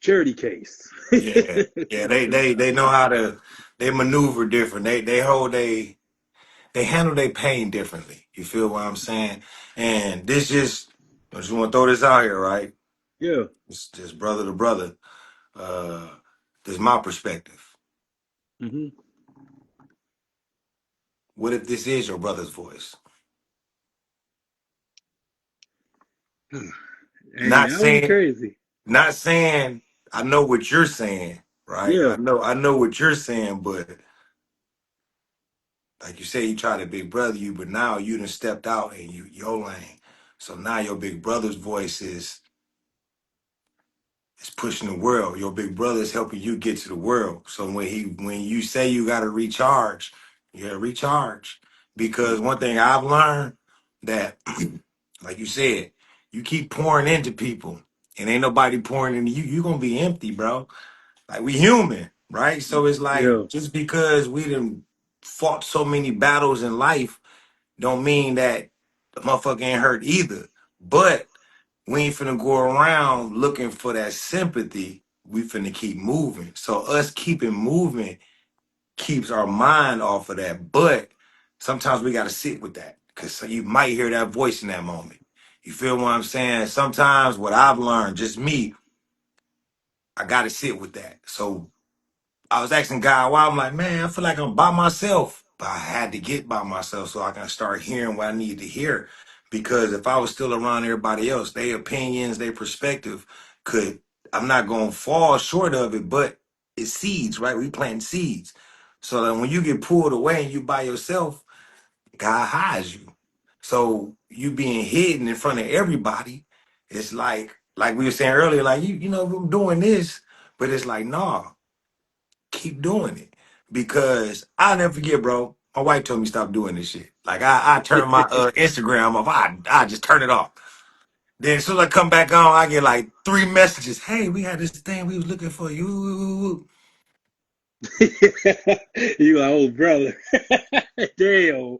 charity case. Yeah, yeah, they know how to they maneuver different. They handle their pain differently. You feel what I'm saying? And this just I just want to throw this out here, right? Yeah. It's just brother to brother. Uh, this is my perspective. Hmm. What if this is your brother's voice? And Not that would be saying, crazy. not saying I know what you're saying, right? Yeah. I know what you're saying, but like you say, you try to big brother you, but now you done stepped out and your lane. So now your big brother's voice is pushing the world. Your big brother is helping you get to the world. So when you say you gotta recharge, you gotta recharge. Because one thing I've learned that like you said, you keep pouring into people and ain't nobody pouring into you, you're gonna be empty, bro. Like we human, right? So it's Yeah. like just because we done fought so many battles in life don't mean that the motherfucker ain't hurt either. But we ain't finna go around looking for that sympathy. We finna keep moving. So us keeping moving keeps our mind off of that. But sometimes we gotta sit with that because you might hear that voice in that moment. You feel what I'm saying? Sometimes what I've learned, just me, I gotta sit with that. So I was asking God why I'm like, man, I feel like I'm by myself. But I had to get by myself so I can start hearing what I need to hear. Because if I was still around everybody else, their opinions, their perspective could, I'm not gonna fall short of it, but it's seeds, right? We plant seeds. So that when you get pulled away and you by yourself, God hides you. So you being hidden in front of everybody, it's like we were saying earlier, like you know, I'm doing this, but it's like, nah, keep doing it because I'll never forget, bro. My wife told me stop doing this shit. Like I turn my Instagram off. I just turn it off. Then as soon as I come back on, I get like three messages. Hey, we had this thing we was looking for you, You my old brother. Damn.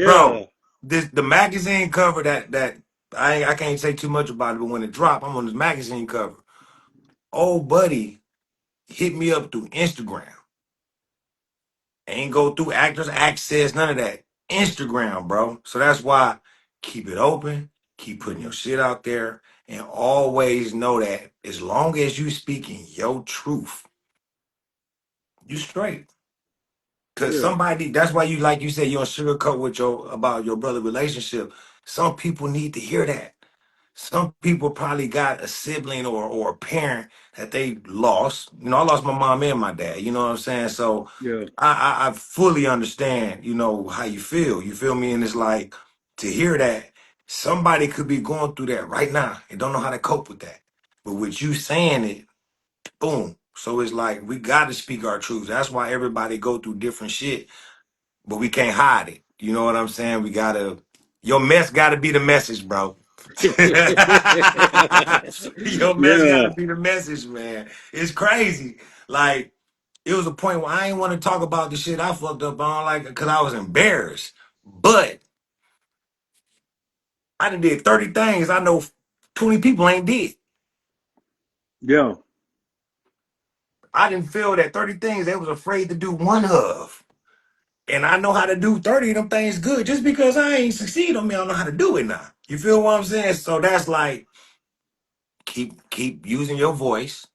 bro. Yeah. This the magazine cover that I can't say too much about it, but when it dropped, I'm on this magazine cover. Old buddy hit me up through Instagram. Ain't go through Actors Access, none of that. Instagram, bro. So that's why keep it open, keep putting your Hmm. shit out there, and always know that as long as you speaking your truth, you straight. Cause Yeah. somebody, that's why you like you said you don't sugarcoat with your about your brother relationship. Some people need to hear that. Some people probably got a sibling or a parent that they lost. You know, I lost my mom and my dad. You know what I'm saying? So Yeah. I fully understand, you know, how you feel. You feel me? And it's like to hear that somebody could be going through that right now and don't know how to cope with that. But with you saying it, boom. So it's like we got to speak our truths. That's why everybody go through different shit, but we can't hide it. You know what I'm saying? We gotta your mess gotta be the message, bro. Your mess gotta Yeah. be the message, man. It's crazy. Like, it was a point where I ain't want to talk about the shit I fucked up on, like, cause I was embarrassed. But I done did 30 things I know 20 people ain't did. Yeah. I didn't feel that 30 things they was afraid to do one of. And I know how to do 30 of them things good. Just because I ain't succeed on me, I don't know how to do it now. You feel what I'm saying? So that's like keep using your voice.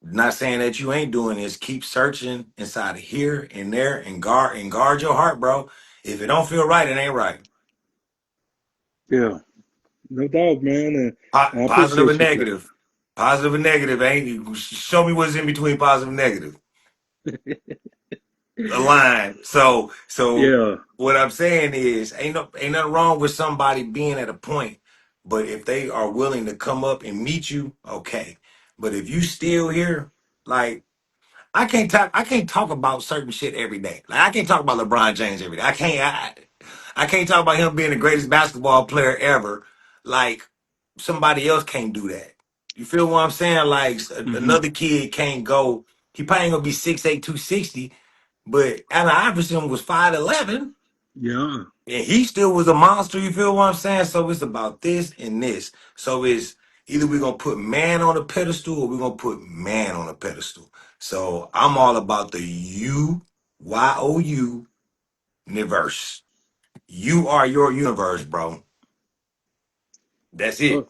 Not saying that you ain't doing this. Keep searching inside of here and there and guard your heart, bro. If it don't feel right, it ain't right. Yeah. No doubt, man. And I Positive or appreciate you for that. negative. Positive and negative ain't. Show me what's in between positive and negative. A line. So Yeah. what I'm saying is, ain't nothing wrong with somebody being at a point, but if they are willing to come up and meet you, okay. But if you still here, like I can't talk about certain shit every day. Like I can't talk about LeBron James every day. I can't talk about him being the greatest basketball player ever. Like somebody else can't do that. You feel what I'm saying? Like Hmm. another kid can't go. He probably ain't gonna be 6'8", 260, but Allen Iverson was 5'11", Yeah. and he still was a monster. You feel what I'm saying? So it's about this and this. So it's either we're gonna put man on a pedestal or we're gonna put man on a pedestal. So I'm all about the UYOU universe. You are your universe, bro. That's it. Oh,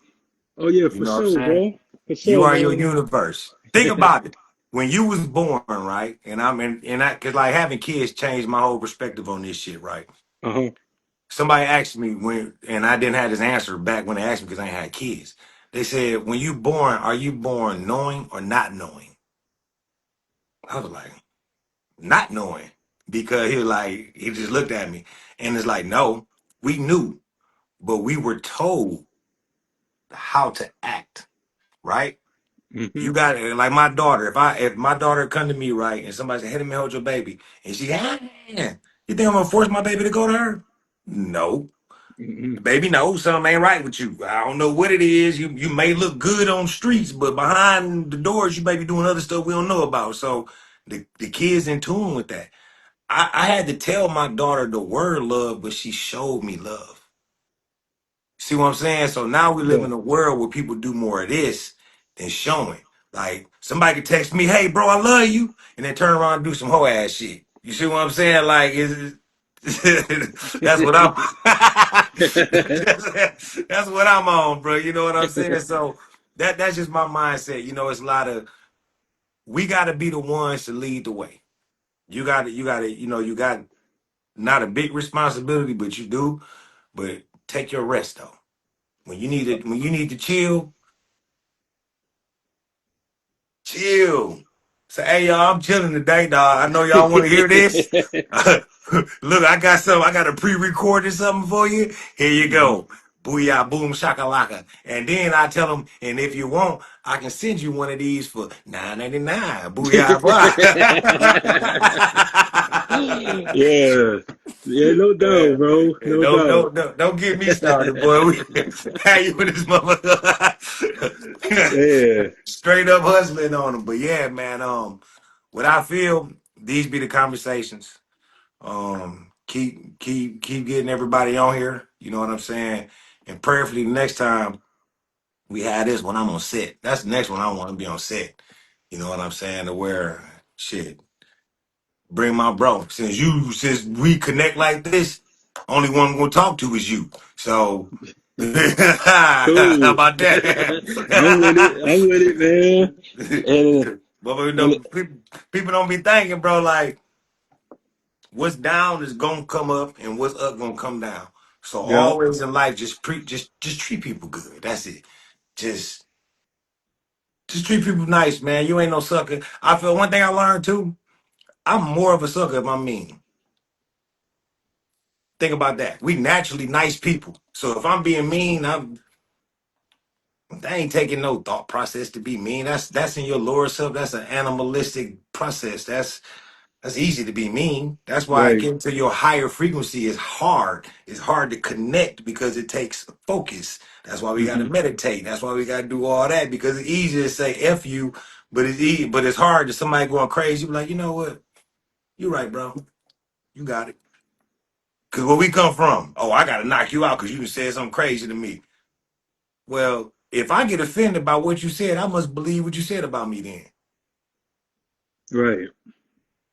oh yeah, You for know what I'm sure, saying? bro. For You sure, are your man. universe. Think about it. When you was born, right? And I'm in, and I, cause like having kids changed my whole perspective on this shit, right? Uh-huh. Somebody asked me when, and I didn't have this answer back when they asked me because I ain't had kids. They said, when you born, are you born knowing or not knowing? I was like, not knowing. Because he was like, he just looked at me and it's like, no, we knew, but we were told how to act, right? Hmm. You got it. Like my daughter, if my daughter come to me, right, and somebody say, hey, let me hold your baby, and she, ah, you think I'm gonna force my baby to go to her? No. Hmm. Baby, no, something ain't right with you. I don't know what it is. You may look good on streets, but behind the doors, you may be doing other stuff we don't know about. So the kids in tune with that. I had to tell my daughter the word love, but she showed me love. See what I'm saying? So now we live Yeah. in a world where people do more of this than showing. Like somebody could text me, "Hey, bro, I love you," and then turn around and do some hoe ass shit. You see what I'm saying? Like, is that's what I'm. That's what I'm on, bro. You know what I'm saying? So that's just my mindset. You know, it's a lot of we got to be the ones to lead the way. You got not a big responsibility, but you do. But take your rest though. When you need to chill, chill. Say, hey y'all, I'm chilling today, dog. I know y'all want to hear this. Look, I got a pre-recorded something for you. Here you Hmm. go. Booyah, boom, shakalaka. And then I tell them, and if you want, I can send you one of these for 9.99. Booyah, Yeah. Yeah, no doubt, Yeah. bro. Yeah, No doubt. don't get me started, boy. We had you with this motherfucker. Yeah. Straight up hustling on them. But yeah, man, what I feel, these be the conversations. Keep getting everybody on here. You know what I'm saying? And prayerfully the next time we had this when I'm on set. That's the next one I want to be on set. You know what I'm saying? To where shit. Bring my bro. Since we connect like this, only one I'm gonna talk to is you. So how Cool. about I'm with it. that? I'm with it, man. And But you and know, people don't be thinking, bro, like what's down is gonna come up and what's up gonna come down. So yeah, always in life, just treat people good. That's it. Just just treat people nice, man. You ain't no sucker. I feel one thing I learned too. I'm more of a sucker if I'm mean. Think about that. We naturally nice people. So if I'm being mean, I ain't taking no thought process to be mean. That's in your lower self. That's an animalistic process. That's easy to be mean. That's why right. getting to your higher frequency is hard. It's hard to connect because it takes focus. That's why we got to Hmm. meditate. That's why we got to do all that because it's easy to say "f you," but it's easy, but it's hard to somebody going crazy. You be like, you know what? You're right, bro. You got it. Because where we come from, oh, I got to knock you out because you done said something crazy to me. Well, if I get offended by what you said, I must believe what you said about me then. Right.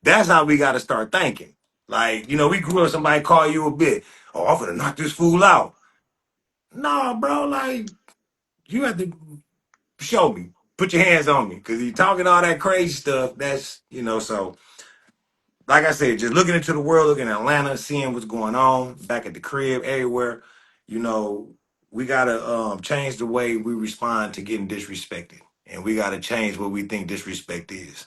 That's how we got to start thinking. Like, we grew up, somebody call you a bit. Oh, I'm gonna knock this fool out. Nah, bro, like, you have to show me. Put your hands on me. Because you talking all that crazy stuff. So, like I said, just looking into the world, looking at Atlanta, seeing what's going on back at the crib, everywhere, you know, we got to change the way we respond to getting disrespected. and we got to change what we think disrespect is.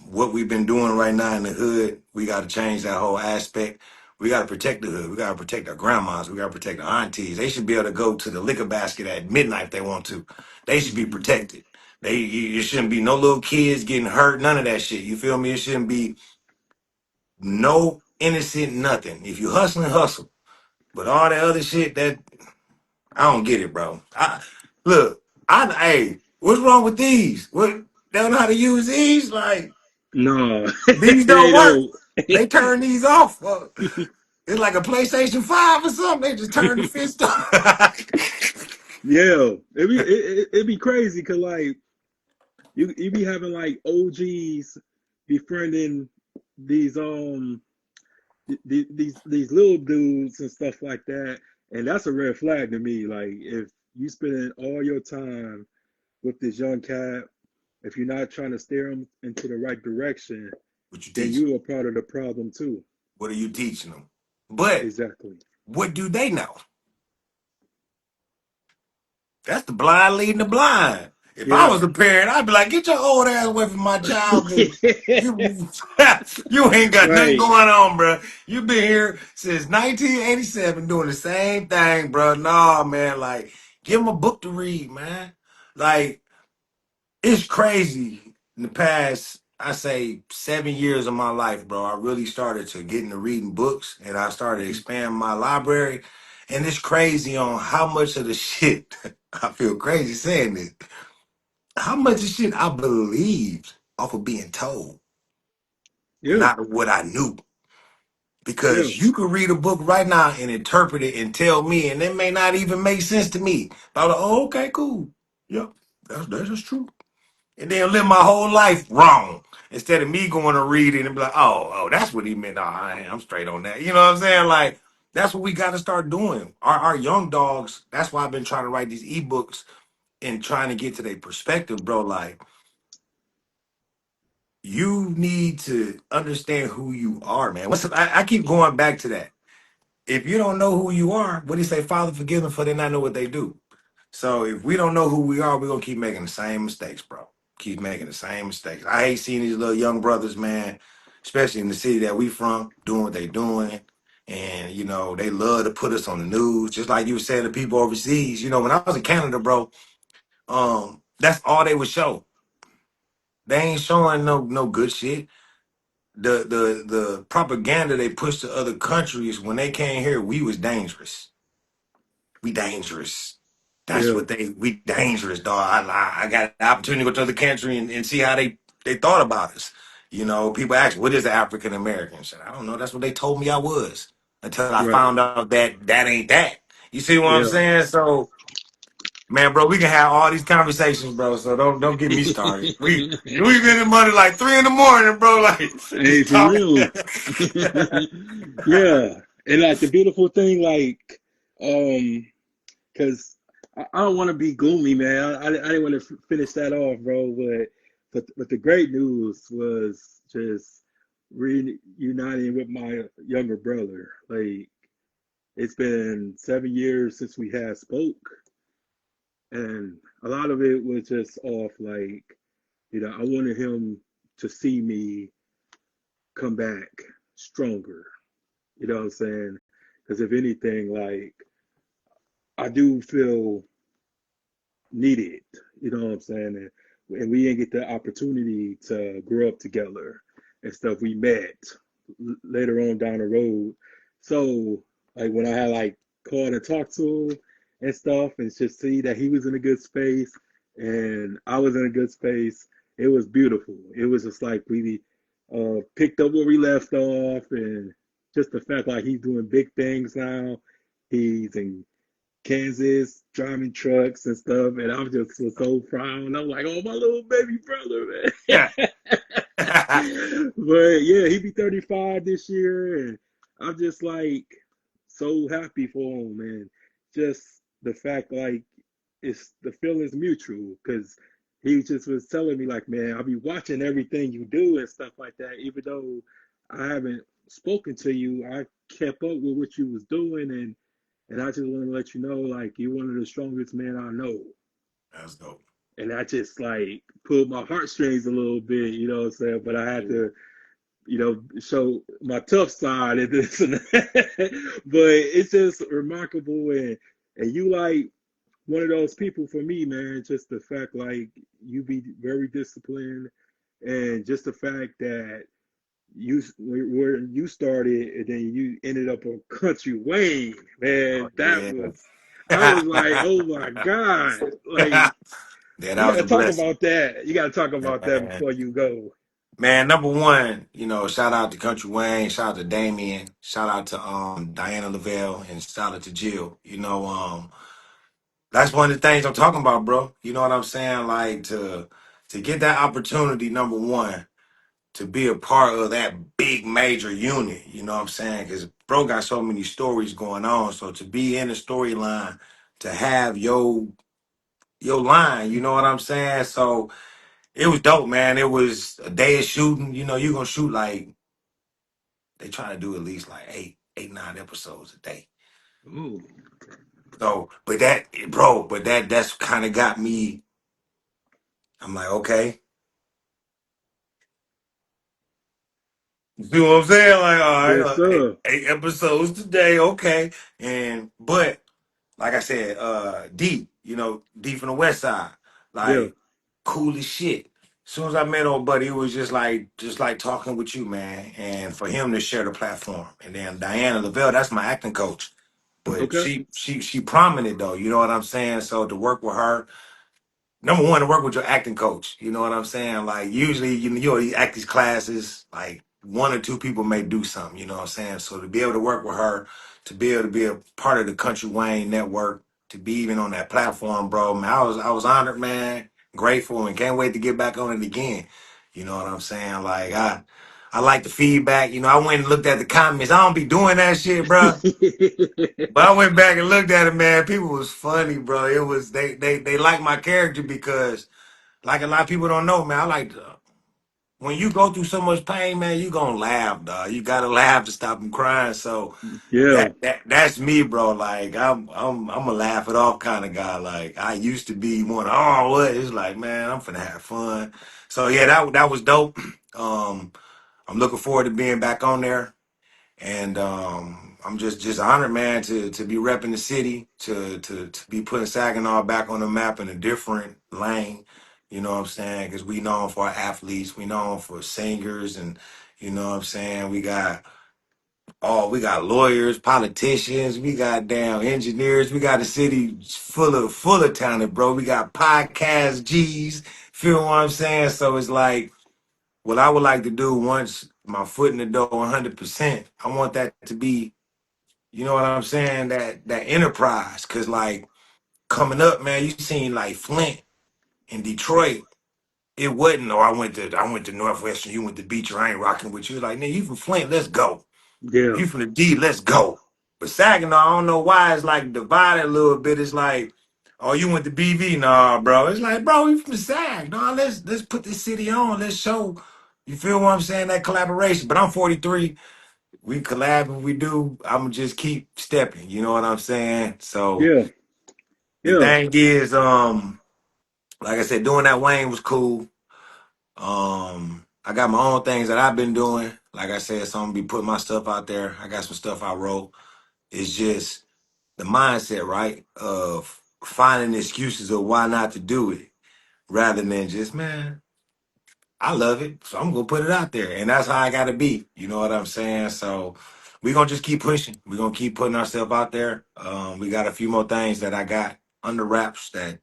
What we've been doing right now in the hood, we got to change that whole aspect. We got to protect the hood. We got to protect our grandmas. We got to protect our aunties. They should be able to go to the liquor basket at midnight if they want to. They should be protected. It shouldn't be no little kids getting hurt. None of that shit. You feel me? It shouldn't be no innocent nothing. If you hustling, hustle. But all that other shit, that I don't get it, bro. Look, hey, what's wrong with these? What they don't know how to use these? Like No, these don't they work. don't. They turn these off. It's like a PlayStation 5 or something. They just turn the fist off. Yeah, it be crazy because like you be having like OGs befriending these these little dudes and stuff like that, and that's a red flag to me. Like if you spending all your time with this young cat, if you're not trying to steer them into the right direction, What you then teaching you them? are part of the problem too. What are you teaching them? But Exactly. what do they know? That's the blind leading the blind. If I Yeah. was a parent, I'd be like, get your old ass away from my child, cause you you ain't got nothing Right. going on, bro. You been here since 1987 doing the same thing, bro. Nah, man, like give them a book to read, man. Like it's crazy. In the past, I say 7 years of my life, bro, I really started to get into reading books, and I started to Mhm. expand my library. And it's crazy on how much of the shit I feel crazy saying this. How much of shit I believed off of being told, Yeah. not what I knew. Yeah. Because you could read a book right now and interpret it and tell me, and it may not even make sense to me. But I'm like, oh, okay, cool. Yep, that's just true. And then live my whole life wrong instead of me going to read it and be like, oh, that's what he meant. Oh, I'm straight on that. You know what I'm saying? Like that's what we got to start doing. Our young dogs. That's why I've been trying to write these ebooks and trying to get to their perspective, bro. Like you need to understand who you are, man. I keep going back to that. If you don't know who you are, what do you say? Father, forgive them for they not know what they do. So if we don't know who we are, we're gonna keep making the same mistakes, bro. Keep making the same mistakes. I hate seeing these little young brothers, man, especially in the city that we from, doing what they doing. And they love to put us on the news, just like you were saying to people overseas. When I was in Canada, bro, that's all they would show. They ain't showing no good shit. The propaganda they pushed to other countries when they came here, we was dangerous. We dangerous. That's Yeah. what we dangerous, dog. I got the opportunity to go to the country and see how they thought about us. People ask, what is the African American? I said, I don't know. That's what they told me I was until I Right. found out that that ain't that. You see what I'm Yeah. saying? So, man, bro, we can have all these conversations, bro. So don't get me started. We been in money like 3 in the morning, bro. Like Hey, just for talking. real. Yeah. And like the beautiful thing, like, because I don't want to be gloomy, man. I didn't want to finish that off, bro. But the great news was just reuniting with my younger brother. Like it's been 7 years since we had spoke, and a lot of it was just off. Like I wanted him to see me come back stronger. You know what I'm saying? Because if anything, like I do feel needed. You know what I'm saying? And we didn't get the opportunity to grow up together and stuff. We met later on down the road. So like when I had like called and talked to him and stuff, and just see that he was in a good space and I was in a good space, it was beautiful. It was just like we picked up where we left off, and just the fact like he's doing big things now. He's in Kansas driving trucks and stuff, and I just was so proud. And I'm like, oh, my little baby brother, man. But yeah, he be 35 this year, and I'm just like so happy for him, man. Just the fact like it's the feeling's mutual because he just was telling me like, man, I'll be watching everything you do and stuff like that. Even though I haven't spoken to you, I kept up with what you was doing, and I just want to let you know like you're one of the strongest men I know. That's dope. and I just like pulled my heartstrings a little bit, you know what I'm saying? But I had to, show my tough side and this and that. But it's just remarkable, and you like one of those people for me, man. Just the fact like you be very disciplined, and just the fact that where you started and then you ended up on Country Wayne, Oh man. yeah. I was like, oh my God, like Yeah, we that got was to a talk blessing. about that. You got to talk about that Man. before you go. Man, number one, shout out to Country Wayne, shout out to Damien, shout out to Diana Lavelle, and shout out to Jill. That's one of the things I'm talking about, bro. You know what I'm saying? Like to get that opportunity, number one, to be a part of that big major unit. You know what I'm saying? Because bro got so many stories going on. So to be in the storyline, to have your line, you know what I'm saying? So it was dope, man. It was a day of shooting. You're gonna shoot like they try to do at least like eight, 9 episodes a day. Ooh, So, but that's kind of got me. I'm like, okay, you see what I'm saying? Like, all right, yes, sir. eight episodes today, okay. But like I said, D from the West Side, Yeah. like cool as shit. As soon as I met old buddy, it was just like talking with you, man. And for him to share the platform, and then Diana Lavelle, that's my acting coach, but Okay. she prominent though. You know what I'm saying? So to work with her, number one, to work with your acting coach. You know what I'm saying? Like usually, you act these classes, like one or two people may do something. You know what I'm saying? So to be able to work with her, to be able to be a part of the Country Wayne network, to be even on that platform, bro, man, I was honored, man, grateful, and can't wait to get back on it again. You know what I'm saying? Like I like the feedback. I went and looked at the comments. I don't be doing that shit, bro. But I went back and looked at it, man. People was funny, bro. It was they like my character because, like a lot of people don't know, man. I like when you go through so much pain, man. You gonna laugh, dog. You gotta laugh to stop them crying. So Yeah. that's me, bro. Like I'm a laugh it off kind of guy. Like I used to be one. Oh, what? It's like, man, I'm finna have fun. So yeah, that was dope. Um, I'm looking forward to being back on there. And I'm just honored, man, to be repping the city, to be putting Saginaw back on the map in a different lane. You know what I'm saying? Because we known for our athletes, we known for singers, and you know what I'm saying. We got lawyers, politicians, we got damn engineers, we got a city full of talent, bro. We got podcast G's. Feel what I'm saying? So it's like what I would like to do once my foot in the door 100%. I want that to be, you know what I'm saying, that enterprise. Cause like coming up, man, you seen like Flint in Detroit. It wasn't. Oh, I went to Northwestern. You went to Beecher. I ain't rocking with you. Like, nigga, you from Flint? Let's go. Yeah. You from the D? Let's go. But Saginaw, I don't know why it's like divided a little bit. It's like, oh, you went to BV? Nah, bro. It's like, bro, you from the Sag? No, let's put this city on. Let's show. You feel what I'm saying? That collaboration. But I'm 43. We collab if we do. I'ma just keep stepping. You know what I'm saying? So Yeah. the Yeah. thing is, like I said, doing that Wayne was cool. I got my own things that I've been doing. Like I said, so I'm gonna be putting my stuff out there. I got some stuff I wrote. It's just the mindset, right? Of finding excuses of why not to do it rather than just, man, I love it, so I'm gonna put it out there, and that's how I gotta be. You know what I'm saying? So we're gonna just keep pushing. We're gonna keep putting ourselves out there. We got a few more things that I got under wraps that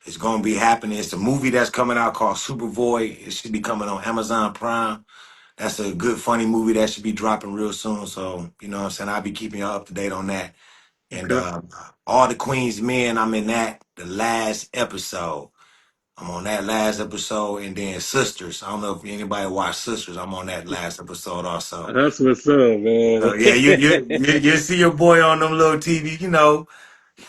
is gonna be happening. It's a movie that's coming out called Super Void. It should be coming on Amazon Prime. That's a good, funny movie that should be dropping real soon. So you know what I'm saying? I'll be keeping you up to date on that. And Okay. all the Queen's Men, I'm in that the last episode. I'm on that last episode, and then Sisters. I don't know if anybody watched Sisters. I'm on that last episode also. That's what's up, man. So yeah, you see your boy on them little TV,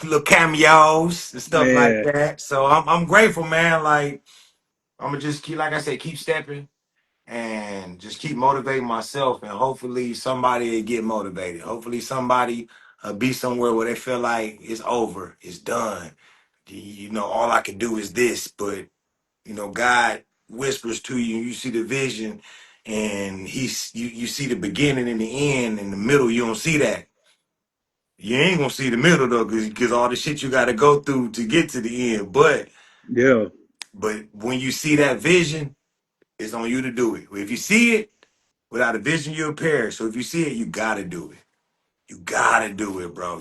little cameos and stuff like Man. that. So I'm grateful, man. Like I'm gonna just keep, like I said, keep stepping and just keep motivating myself, and hopefully somebody will get motivated. Hopefully somebody be somewhere where they feel like it's over, it's done. All I can do is this, but God whispers to you, you see the vision, and you see the beginning and the end, in the middle you don't see that. You ain't gonna see the middle though, because all the shit you got to go through to get to the end. Yeah. But when you see that vision, it's on you to do it. If you see it without a vision, you'll perish. So if you see it, you gotta do it. You gotta do it, bro.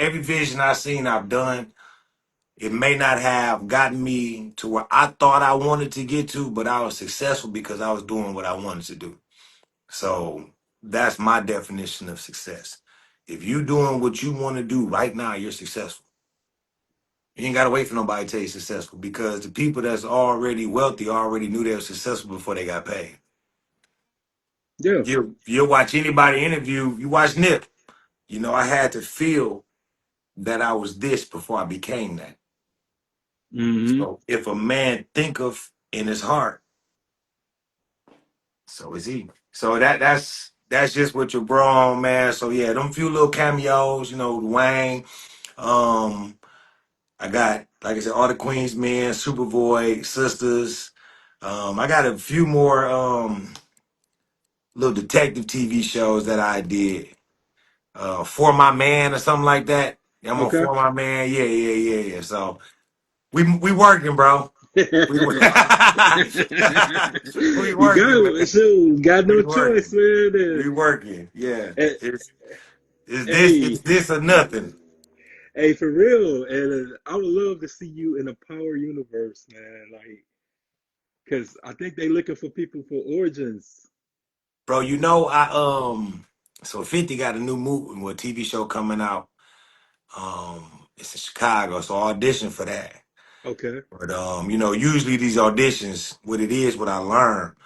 Every vision I've seen, I've done. It may not have gotten me to where I thought I wanted to get to, but I was successful because I was doing what I wanted to do. So that's my definition of success. If you doing what you want to do right now, you're successful. You ain't gotta wait for nobody to tell you successful because the people that's already wealthy already knew they were successful before they got paid. Yeah. You'll watch anybody interview, you watch Nip. I had to feel that I was this before I became that. Hmm. So if a man thinketh in his heart, so is he. So that's just what you're bro on, man. So yeah, them few little cameos, Wayne. Um, I got, like I said, all the Queens men, Superboy, Sisters. I got a few more little detective TV shows that I did. For My Man or something like that. Yeah, I'm on Okay. For My Man. Yeah, yeah, yeah, yeah. So we working, bro. We we You working, got man. so got no We choice, working. man. We working. Yeah. Uh, It's hey, this or nothing, hey, for real. And I would love to see you in a power universe, man. Like, cause I think they looking for people for origins. bro. I so 50 got a new movie, well, TV show coming out. It's in Chicago, so I auditioned for that. Okay. But usually these auditions, what I learned,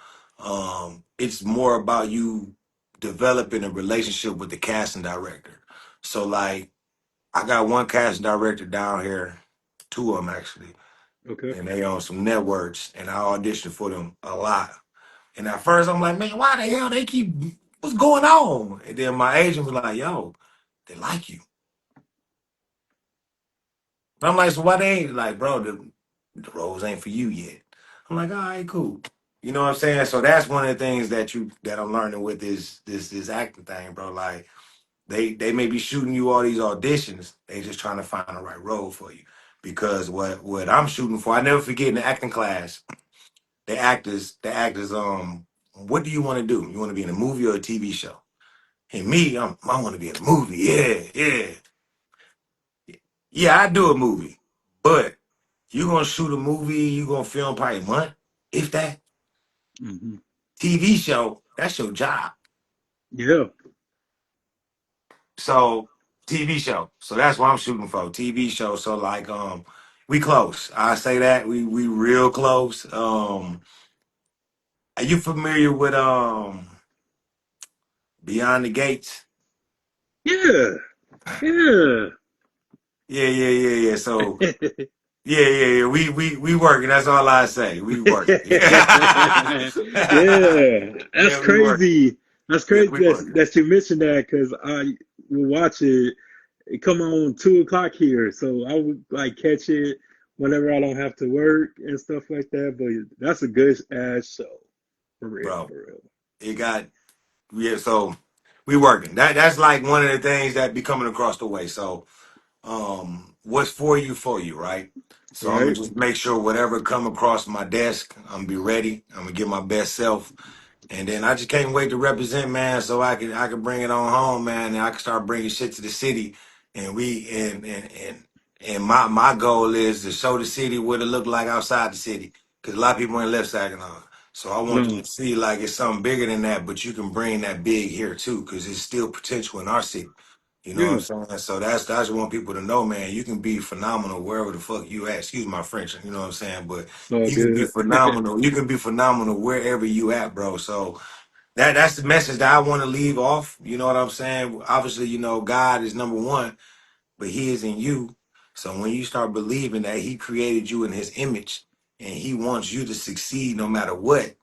it's more about you developing a relationship with the casting director. So like, I got one casting director down here, two of them actually, Okay. and they on some networks, and I auditioned for them a lot. And at first I'm like, man, why the hell they keep what's going on? And then my agent was like, yo, they like you. And I'm like, so why they ain't like, bro, the roles ain't for you yet. I'm like, all right, cool. You know what I'm saying? So that's one of the things that I'm learning with this acting thing, bro. Like they may be shooting you all these auditions, they just trying to find the right role for you. Because what I'm shooting for, I never forget in the acting class, the actors, what do you want to do? You want to be in a movie or a TV show? And me, I want to be in a movie. Yeah, yeah. Yeah, I do a movie. But you gonna shoot a movie, you gonna film probably a month, if that. Hmm. TV show, that's your job. Yeah. So TV show. So that's what I'm shooting for. TV show. So like we close. I say that. We real close. Are you familiar with Beyond the Gates? Yeah. Yeah. Yeah, yeah, yeah, yeah. So yeah, yeah, yeah. We working. That's all I say. We working. Yeah, Yeah, that's yeah, we working. crazy. That's Yeah, crazy we working. that you mentioned that because I will watch it. It come on 2 o'clock here, so I would like catch it whenever I don't have to work and stuff like that. But that's a good ass show, for real, Bro, for real. it got yeah, so we working. That's like one of the things that be coming across the way. So what's for you, right? So I'm gonna Right? just make sure whatever come across my desk, I'm gonna be ready. I'm gonna give my best self. And then I just can't wait to represent, man, so I can bring it on home, man, and I can start bringing shit to the city. And we and my goal is to show the city what it look like outside the city, because a lot of people ain't left Saginaw. So I want them No, to see like it's something bigger than that, but you can bring that big here too, because it's still potential in our city. You know what I'm yeah, saying? So that's I just want people to know, man, you can be phenomenal wherever the fuck you at. Excuse my French, you know what I'm saying? But it's all you can be good. phenomenal. You can be phenomenal wherever you at, bro. So that's the message that I want to leave off. You know what I'm saying? Obviously, God is number one, but He is in you. So when you start believing that He created you in His image and He wants you to succeed no matter what,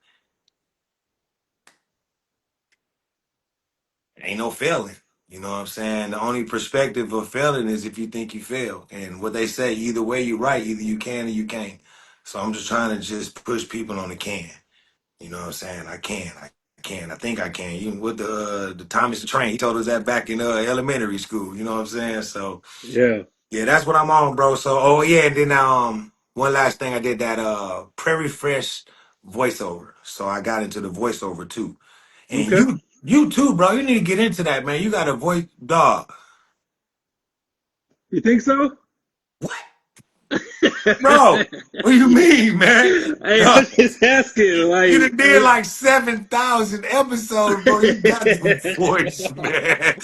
ain't no failing. You know what I'm saying? The only perspective of failing is if you think you fail. And what they say, either way you're right, either you can or you can't. So I'm just trying to just push people on the can. You know what I'm saying? I can. I can. I think I can. Even with the Thomas the Train, he told us that back in elementary school. You know what I'm saying? So Yeah. yeah, that's what I'm on, bro. So oh yeah, and then one last thing I did that Prairie Fresh voiceover. So I got into the voiceover too. And Okay. you too, bro. You need to get into that, man. You got a voice dog. You think so? What? Bro, what do you mean, man? Hey, I Dog, was just asking, you like, done did like 7,000 episodes, bro. You got the voice, man.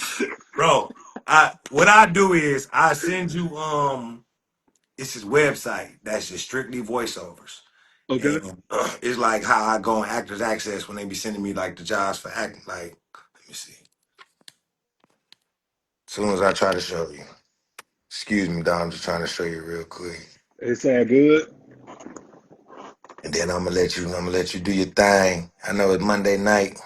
Bro, what I do is I send you it's his website that's just strictly voiceovers. okay. And it's like how I go on Actors Access when they be sending me like the jobs for acting. Like, let me see. As soon as I try to show you. Excuse me, Dom, I'm just trying to show you real quick. It's all good. And then I'm gonna let you do your thing. I know it's Monday night.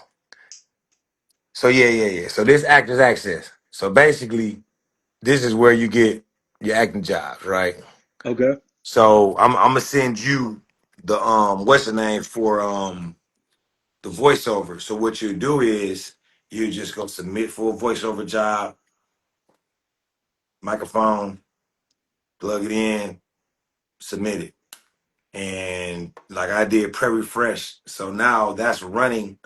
So yeah. So this Actors Access. So basically, this is where you get your acting jobs, right? Okay. So I'm gonna send you the what's the name for the voiceover. So what you do is you just go submit for a voiceover job, microphone, plug it in, submit it. And like I did Prairie Fresh. So now that's running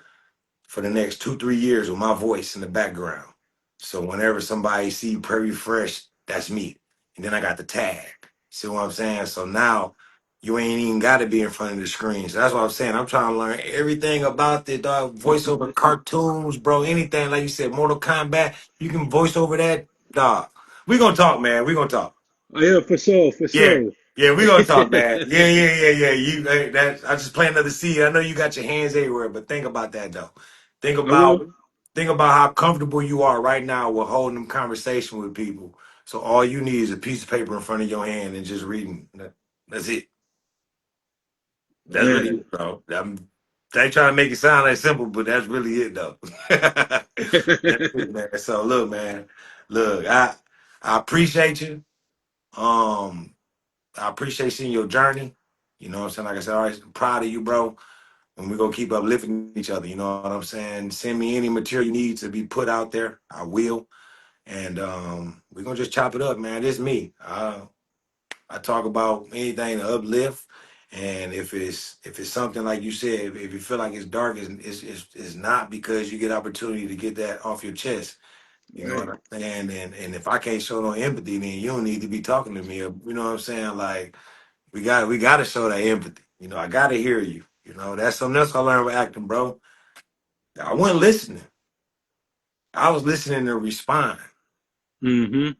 for the next 2, 3 years with my voice in the background. So whenever somebody see Prairie Fresh, that's me. And then I got the tag. See what I'm saying? So now you ain't even got to be in front of the screen. So that's what I'm saying. I'm trying to learn everything about the dog voiceover cartoons, bro. Anything like you said, Mortal Kombat. You can voice over that, dog. We gonna talk, man. We gonna talk. Oh, yeah, for sure, for Yeah, sure. yeah, we gonna talk, man. Yeah. You that I just planted another seed. I know you got your hands everywhere, but think about that though. Think I will. about think about how comfortable you are right now with holding them conversation with people. So all you need is a piece of paper in front of your hand and just reading. That's it. That's really Man. it, bro. They trying to make it sound like simple, but that's really it though. That's it, man. So look, man. Look, I appreciate you. Um, I appreciate seeing your journey. You know what I'm saying? Like I said, all right, I'm proud of you, bro. And we're gonna keep uplifting each other. You know what I'm saying? Send me any material you need to be put out there. I will. And we're gonna just chop it up, man. This me. I talk about anything to uplift. And if it's something like you said, if you feel like it's dark, it's not because you get opportunity to get that off your chest. You know what Right. I'm saying? And if I can't show no empathy, then you don't need to be talking to me. You know what I'm saying? Like we got to show that empathy. You know, I got to hear you. You know, that's something else I learned with acting, bro. I wasn't listening. I was listening to respond. Mm-hmm.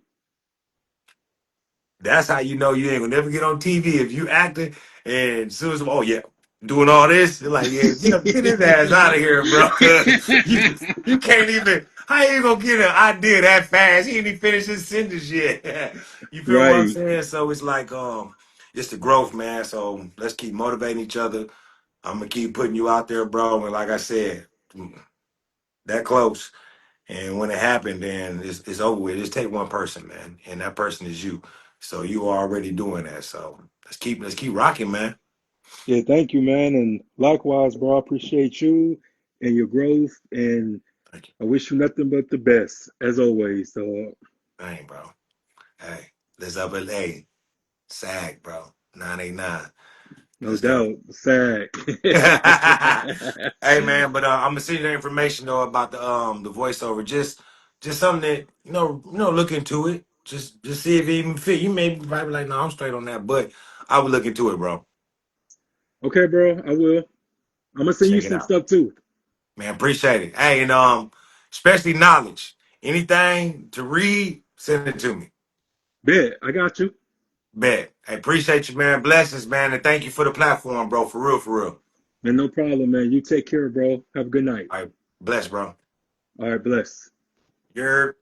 That's how you know you ain't gonna never get on TV if you acting and as soon as oh yeah, doing all this, you're like, yeah, get his ass out of here, bro. 'Cause you can't even how you gonna get an idea that fast? He ain't even finished his sentence yet. You feel what I'm Right. saying? So it's like it's the growth, man. So let's keep motivating each other. I'm gonna keep putting you out there, bro. And like I said, that close. And when it happened, then it's over with. Just take one person, man, and that person is you. So you are already doing that. So let's keep rocking, man. Yeah, thank you, man. And likewise, bro, I appreciate you and your growth. And Thank you. I wish you nothing but the best, as always. So, Dang, bro. Hey, let's up at A. SAG, bro. 989. no Let's go. doubt, sad. Hey man, but I'm gonna send you the information though about the voiceover. Just something that look into it. Just see if it even fit. You may be probably like, no, I'm straight on that, but I would look into it, bro. Okay, bro, I will. I'm gonna send you Check it some out. stuff too. Man, appreciate it. Hey, and especially knowledge. Anything to read, send it to me. Bet, I got you. Bet. I appreciate you, man. Blessings, man, and thank you for the platform, bro. For real, for real. Man, no problem, man. You take care, bro. Have a good night. All right, bless, bro. All right, bless. You're